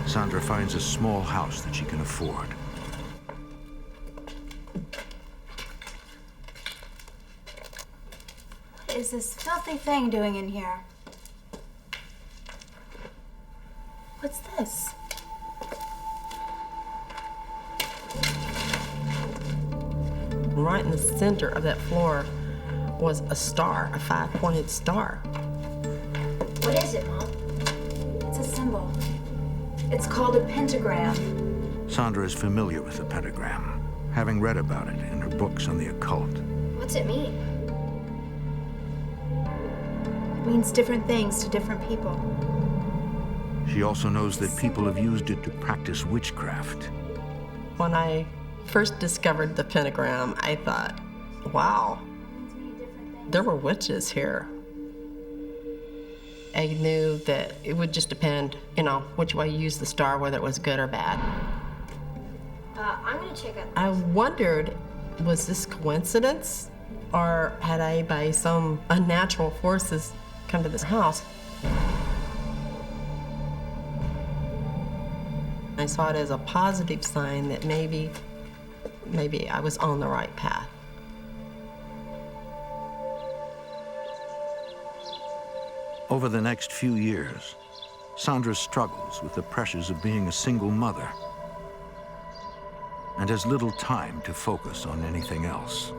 Sandra finds a small house that she can afford. What is this filthy thing doing in here? What's this? Right in the center of that floor was a star, a 5-pointed star. What is it, Mom? It's a symbol. It's called a pentagram. Sandra is familiar with the pentagram, having read about it in her books on the occult. What's it mean? It means different things to different people. She also knows that people have used it to practice witchcraft. When I first discovered the pentagram, I thought, wow, there were witches here. I knew that it would just depend, which way you use the star, whether it was good or bad. I'm gonna check out. I wondered, was this coincidence? Or had I, by some unnatural forces, come to this house? I saw it as a positive sign that maybe I was on the right path. Over the next few years, Sandra struggles with the pressures of being a single mother and has little time to focus on anything else.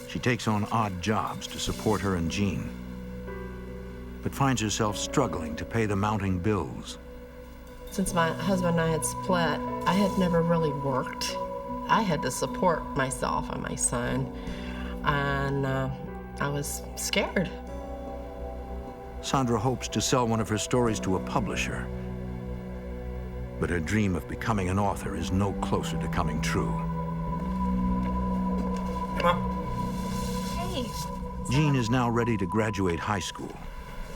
She takes on odd jobs to support her and Jean, but finds herself struggling to pay the mounting bills. Since my husband and I had split, I had never really worked. I had to support myself and my son, and I was scared. Sandra hopes to sell one of her stories to a publisher, but her dream of becoming an author is no closer to coming true. Come on. Hey. Jean is now ready to graduate high school.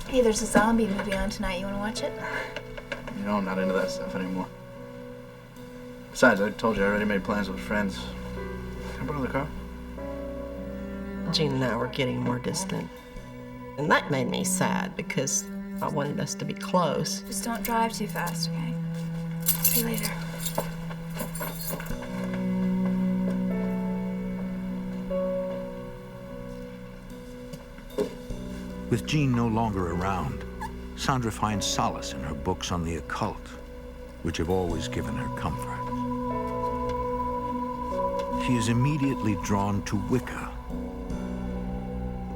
Hey, there's a zombie movie on tonight. You want to watch it? You know, I'm not into that stuff anymore. Besides, I told you I already made plans with friends. Can I borrow the car? Jean and I were getting more distant. And that made me sad because I wanted us to be close. Just don't drive too fast, okay? See you later. With Jean no longer around, Sandra finds solace in her books on the occult, which have always given her comfort. She is immediately drawn to Wicca,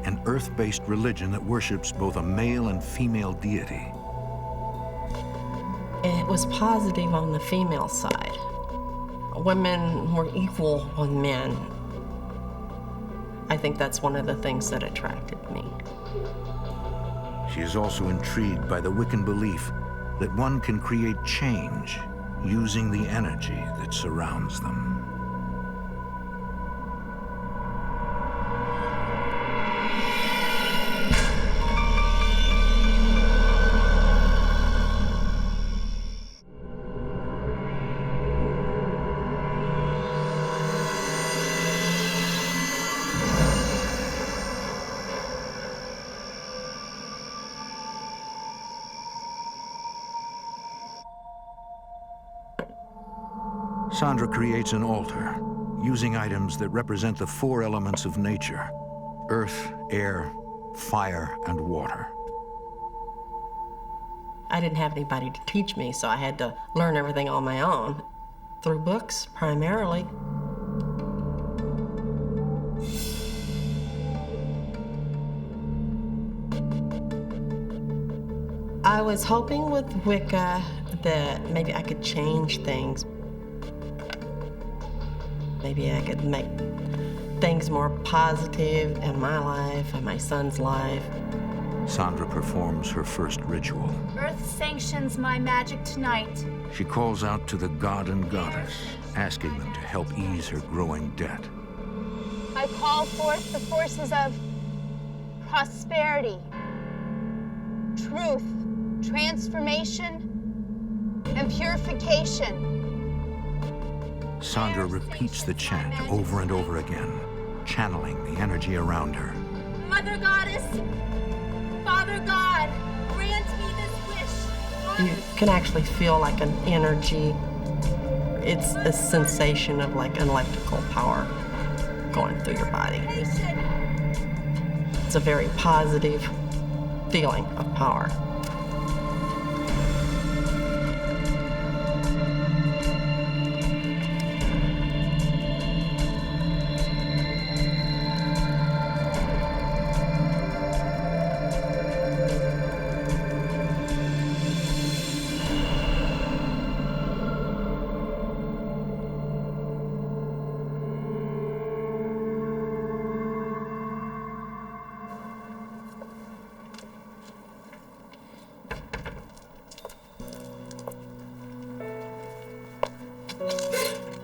an earth-based religion that worships both a male and female deity. It was positive on the female side. Women were equal with men. I think that's one of the things that attracted me. She is also intrigued by the Wiccan belief that one can create change using the energy that surrounds them. Sandra creates an altar using items that represent the 4 elements of nature: earth, air, fire, and water. I didn't have anybody to teach me, so I had to learn everything on my own, through books primarily. I was hoping with Wicca that maybe I could change things. Maybe I could make things more positive in my life and my son's life. Sandra performs her first ritual. Earth sanctions my magic tonight. She calls out to the god and goddess, asking them to help ease her growing debt. I call forth the forces of prosperity, truth, transformation, and purification. Sandra repeats the chant over and over again, channeling the energy around her. Mother Goddess, Father God, grant me this wish. You can actually feel like an energy. It's a sensation of like an electrical power going through your body. It's a very positive feeling of power.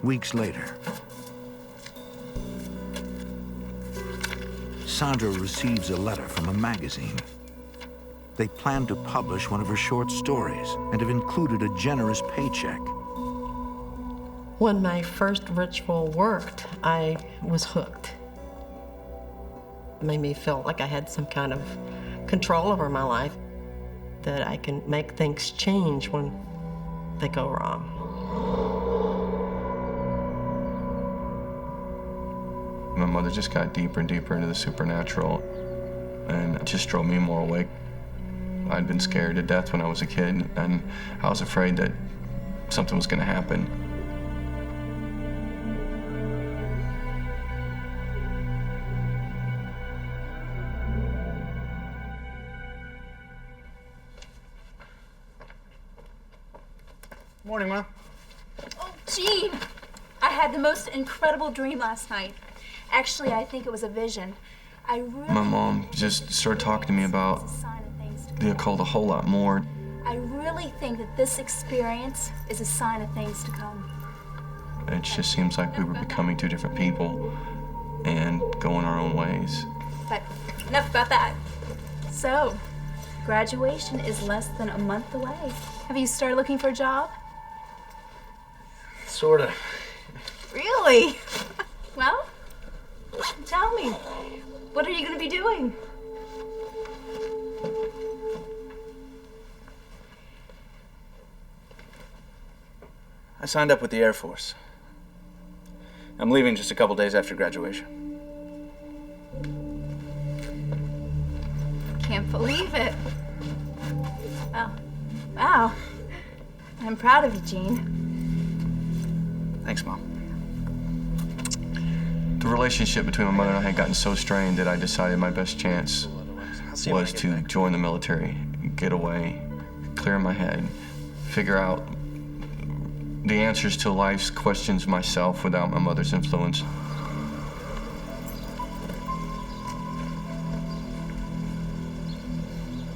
Weeks later, Sandra receives a letter from a magazine. They plan to publish one of her short stories and have included a generous paycheck. When my first ritual worked, I was hooked. It made me feel like I had some kind of control over my life, that I can make things change when they go wrong. My mother just got deeper and deeper into the supernatural, and it just drove me more awake. I'd been scared to death when I was a kid, and I was afraid that something was going to happen. Morning, Mom. Oh, Jean, I had the most incredible dream last night. Actually, I think it was a vision. My mom just started talking to me about the occult a whole lot more. I really think that this experience is a sign of things to come. It just seems like we were becoming two different people and going our own ways. But enough about that. So, graduation is less than a month away. Have you started looking for a job? Sorta. Really? Well, tell me, what are you going to be doing? I signed up with the Air Force. I'm leaving just a couple days after graduation. Can't believe it. Oh, wow. I'm proud of you, Jean. Thanks, Mom. The relationship between my mother and I had gotten so strained that I decided my best chance was to join the military, get away, clear my head, figure out the answers to life's questions myself without my mother's influence.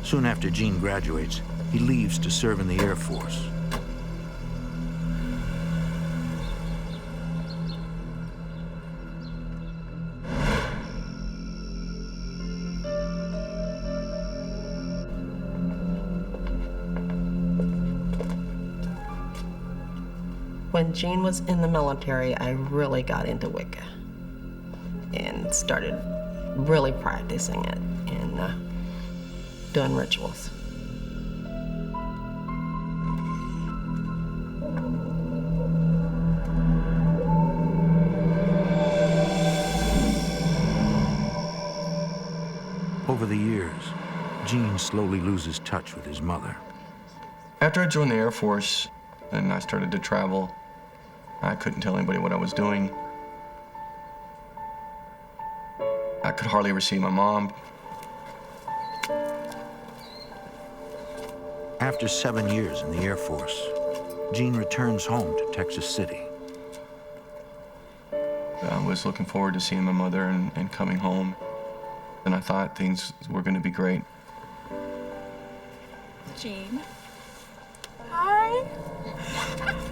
Soon after Gene graduates, he leaves to serve in the Air Force. When Jean was in the military, I really got into Wicca and started really practicing it and doing rituals. Over the years, Gene slowly loses touch with his mother. After I joined the Air Force and I started to travel, I couldn't tell anybody what I was doing. I could hardly ever see my mom. After 7 years in the Air Force, Gene returns home to Texas City. I was looking forward to seeing my mother and coming home, and I thought things were going to be great. Jean. Hi.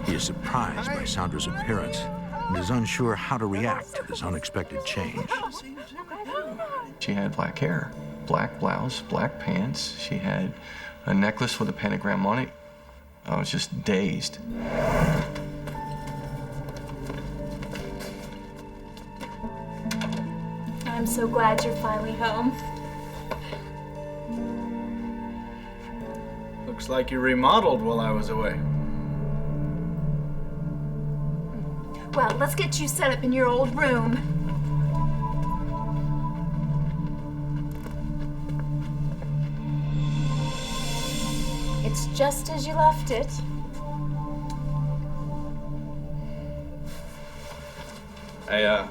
He is surprised by Sandra's appearance and is unsure how to react to this unexpected change. She had black hair, black blouse, black pants. She had a necklace with a pentagram on it. I was just dazed. I'm so glad you're finally home. Looks like you remodeled while I was away. Well, let's get you set up in your old room. It's just as you left it. I,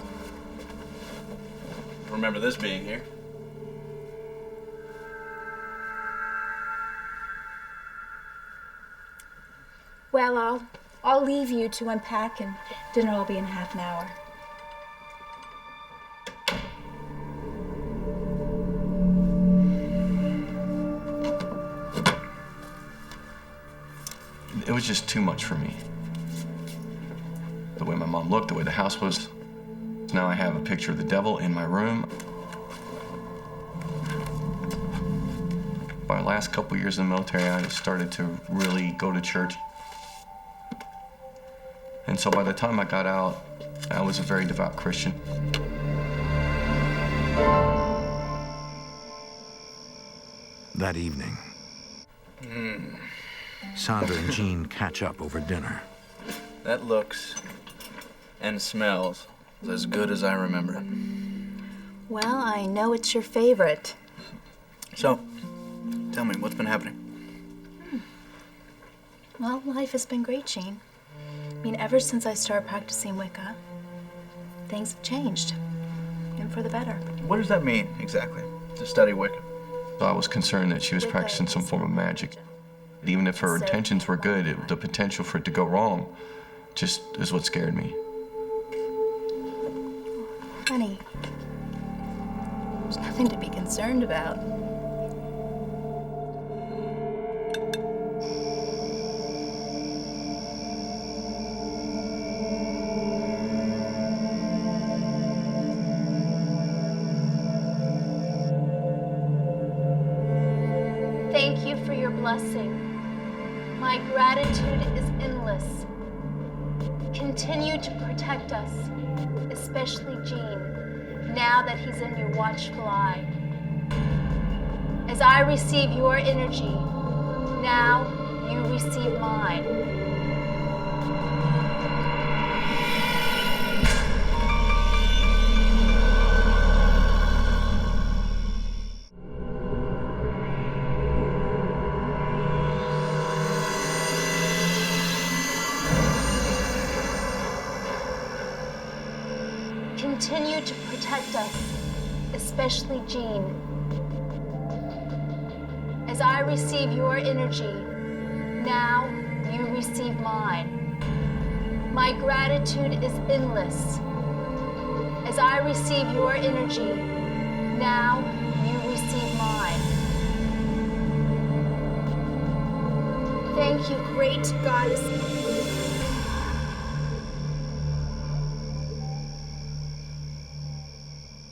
remember this being here. Well, I'll leave you to unpack, and dinner will be in half an hour. It was just too much for me. The way my mom looked, the way the house was. Now I have a picture of the devil in my room. My last couple years in the military, I started to really go to church. And so by the time I got out, I was a very devout Christian. That evening, Sandra and Jean catch up over dinner. That looks and smells as good as I remember it. Well, I know it's your favorite. So, tell me, what's been happening? Well, life has been great, Jean. I mean, ever since I started practicing Wicca, things have changed, and for the better. What does that mean, exactly, to study Wicca? I was concerned that she was practicing some form of magic. Even if her intentions were good, the potential for it to go wrong just is what scared me. Honey, there's nothing to be concerned about. Thank you for your blessing. My gratitude is endless. Continue to protect us, especially Jean, now that he's in your watchful eye. As I receive your energy, now you receive mine. Continue to protect us, especially Jean. As I receive your energy, now you receive mine. My gratitude is endless. As I receive your energy, now you receive mine. Thank you, great goddess.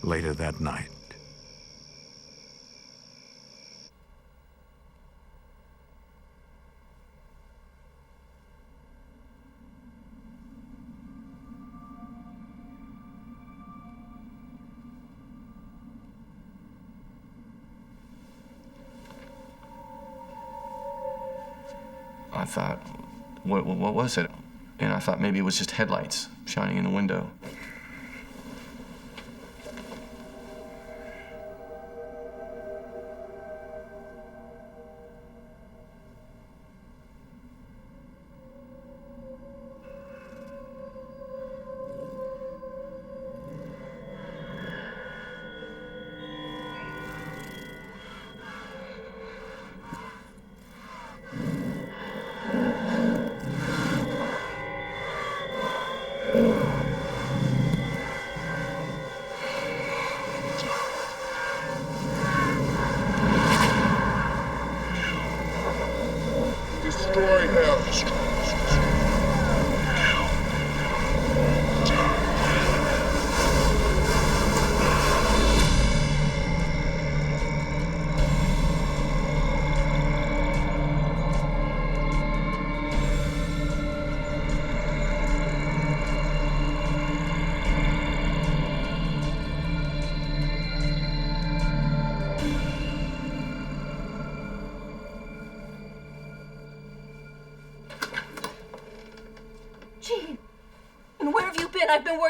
Later that night, I thought, what was it? And I thought maybe it was just headlights shining in the window.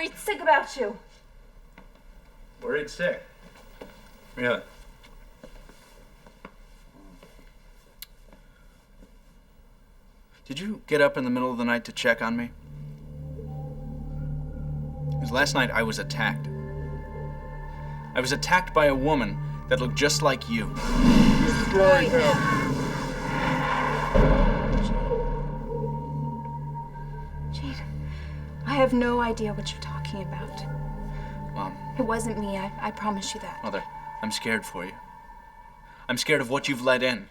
worried sick about you. Worried sick? Really? Did you get up in the middle of the night to check on me? Because last night I was attacked. I was attacked by a woman that looked just like you. Destroy him. Jade, I have no idea what you're talking about. Mom. It wasn't me, I promise you that. Mother, I'm scared for you. I'm scared of what you've let in.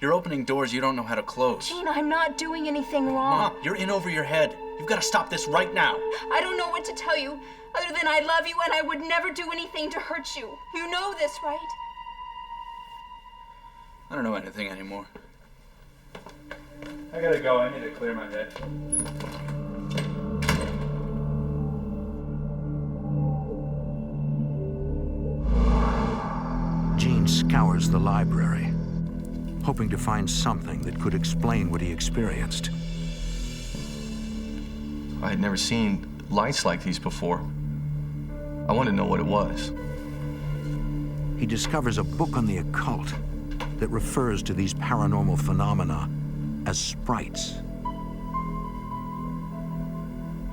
You're opening doors you don't know how to close. Gene, I'm not doing anything wrong. Mom, you're in over your head. You've got to stop this right now. I don't know what to tell you, other than I love you and I would never do anything to hurt you. You know this, right? I don't know anything anymore. I gotta go. I need to clear my head. Gene scours the library, hoping to find something that could explain what he experienced. I had never seen lights like these before. I wanted to know what it was. He discovers a book on the occult that refers to these paranormal phenomena as sprites.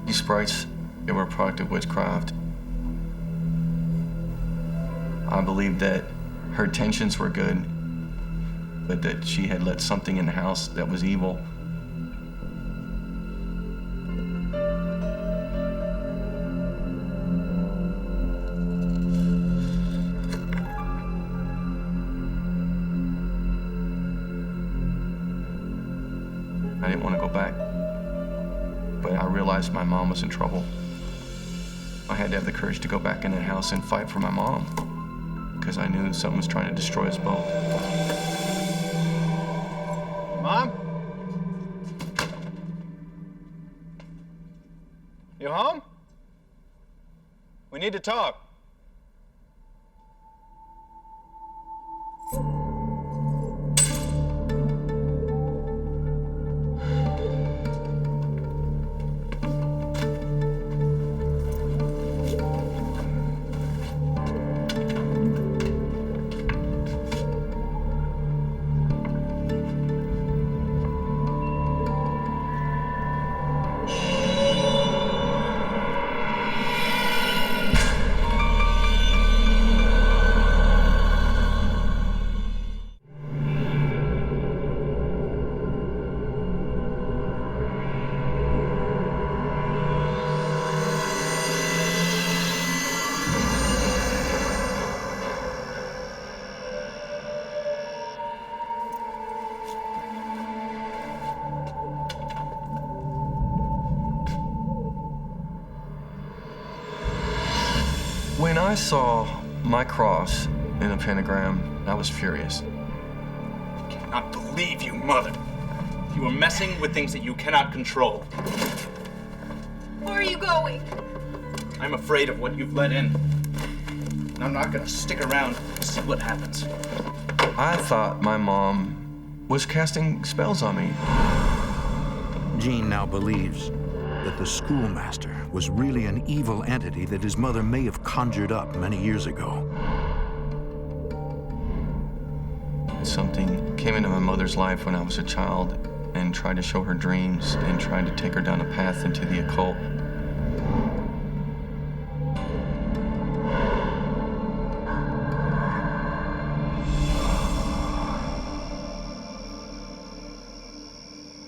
These sprites, they were a product of witchcraft. I believed that her intentions were good, but that she had let something in the house that was evil. I didn't want to go back, but I realized my mom was in trouble. I had to have the courage to go back in that house and fight for my mom, because I knew someone was trying to destroy us both. Mom? You home? We need to talk. When I saw my cross in a pentagram, I was furious. I cannot believe you, Mother. You are messing with things that you cannot control. Where are you going? I'm afraid of what you've let in. And I'm not gonna stick around to see what happens. I thought my mom was casting spells on me. Gene now believes that the schoolmaster was really an evil entity that his mother may have conjured up many years ago. Something came into my mother's life when I was a child and tried to show her dreams and tried to take her down a path into the occult.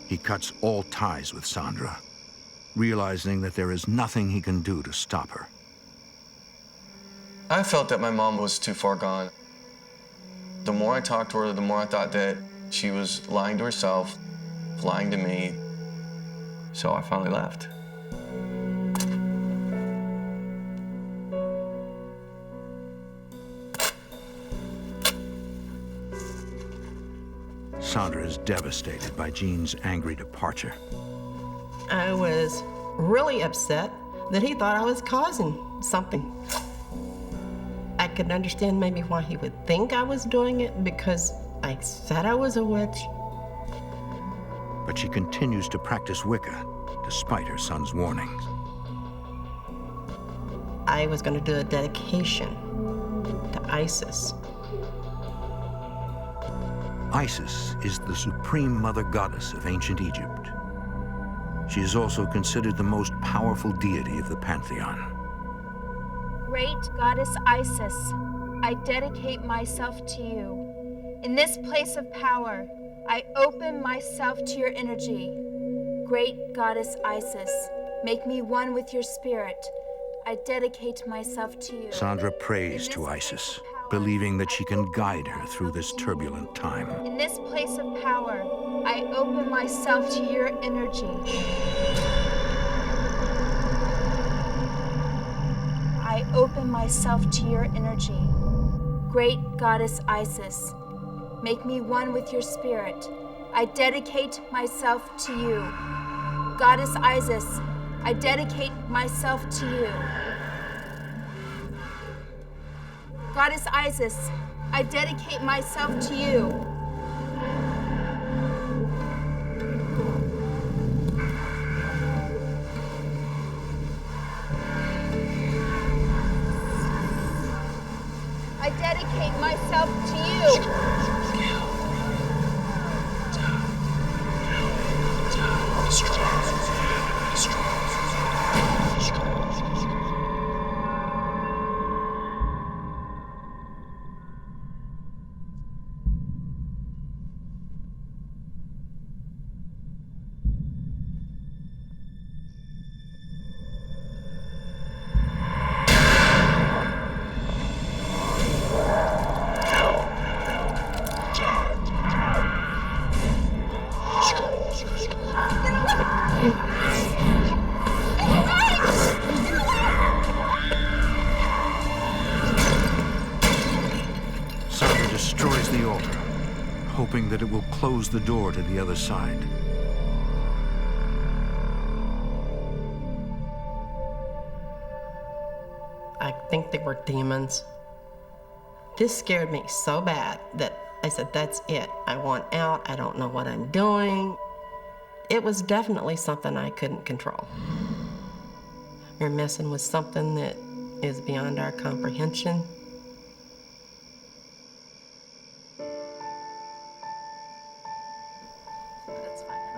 He cuts all ties with Sandra, realizing that there is nothing he can do to stop her. I felt that my mom was too far gone. The more I talked to her, the more I thought that she was lying to herself, lying to me. So I finally left. Sandra is devastated by Gene's angry departure. I was really upset that he thought I was causing something. I could understand maybe why he would think I was doing it, because I said I was a witch. But she continues to practice Wicca despite her son's warnings. I was going to do a dedication to Isis. Isis is the supreme mother goddess of ancient Egypt. She is also considered the most powerful deity of the pantheon. Great goddess Isis, I dedicate myself to you. In this place of power, I open myself to your energy. Great goddess Isis, make me one with your spirit. I dedicate myself to you. Sandra prays to Isis, believing that she can guide her through this turbulent time. In this place of power, I open myself to your energy. I open myself to your energy. Great goddess Isis, make me one with your spirit. I dedicate myself to you. Goddess Isis, I dedicate myself to you. Goddess Isis, I dedicate myself to you. I dedicate myself to you. Hoping that it will close the door to the other side. I think they were demons. This scared me so bad that I said, that's it. I want out. I don't know what I'm doing. It was definitely something I couldn't control. We're messing with something that is beyond our comprehension.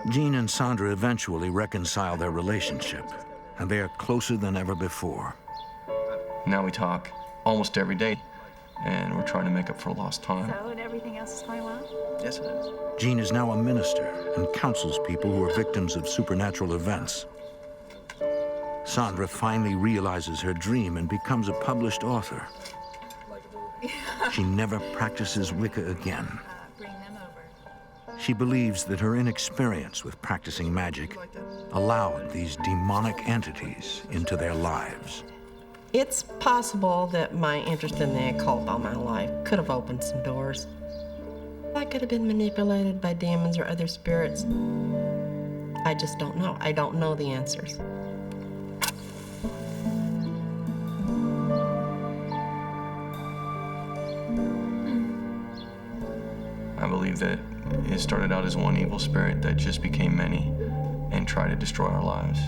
Jean and Sandra eventually reconcile their relationship, and they are closer than ever before. Now we talk almost every day, and we're trying to make up for lost time. So, and everything else is going well? Yes, it is. Jean is now a minister and counsels people who are victims of supernatural events. Sandra finally realizes her dream and becomes a published author. She never practices Wicca again. She believes that her inexperience with practicing magic allowed these demonic entities into their lives. It's possible that my interest in the occult all my life could have opened some doors. I could have been manipulated by demons or other spirits. I just don't know. I don't know the answers. I believe that it started out as one evil spirit that just became many and tried to destroy our lives.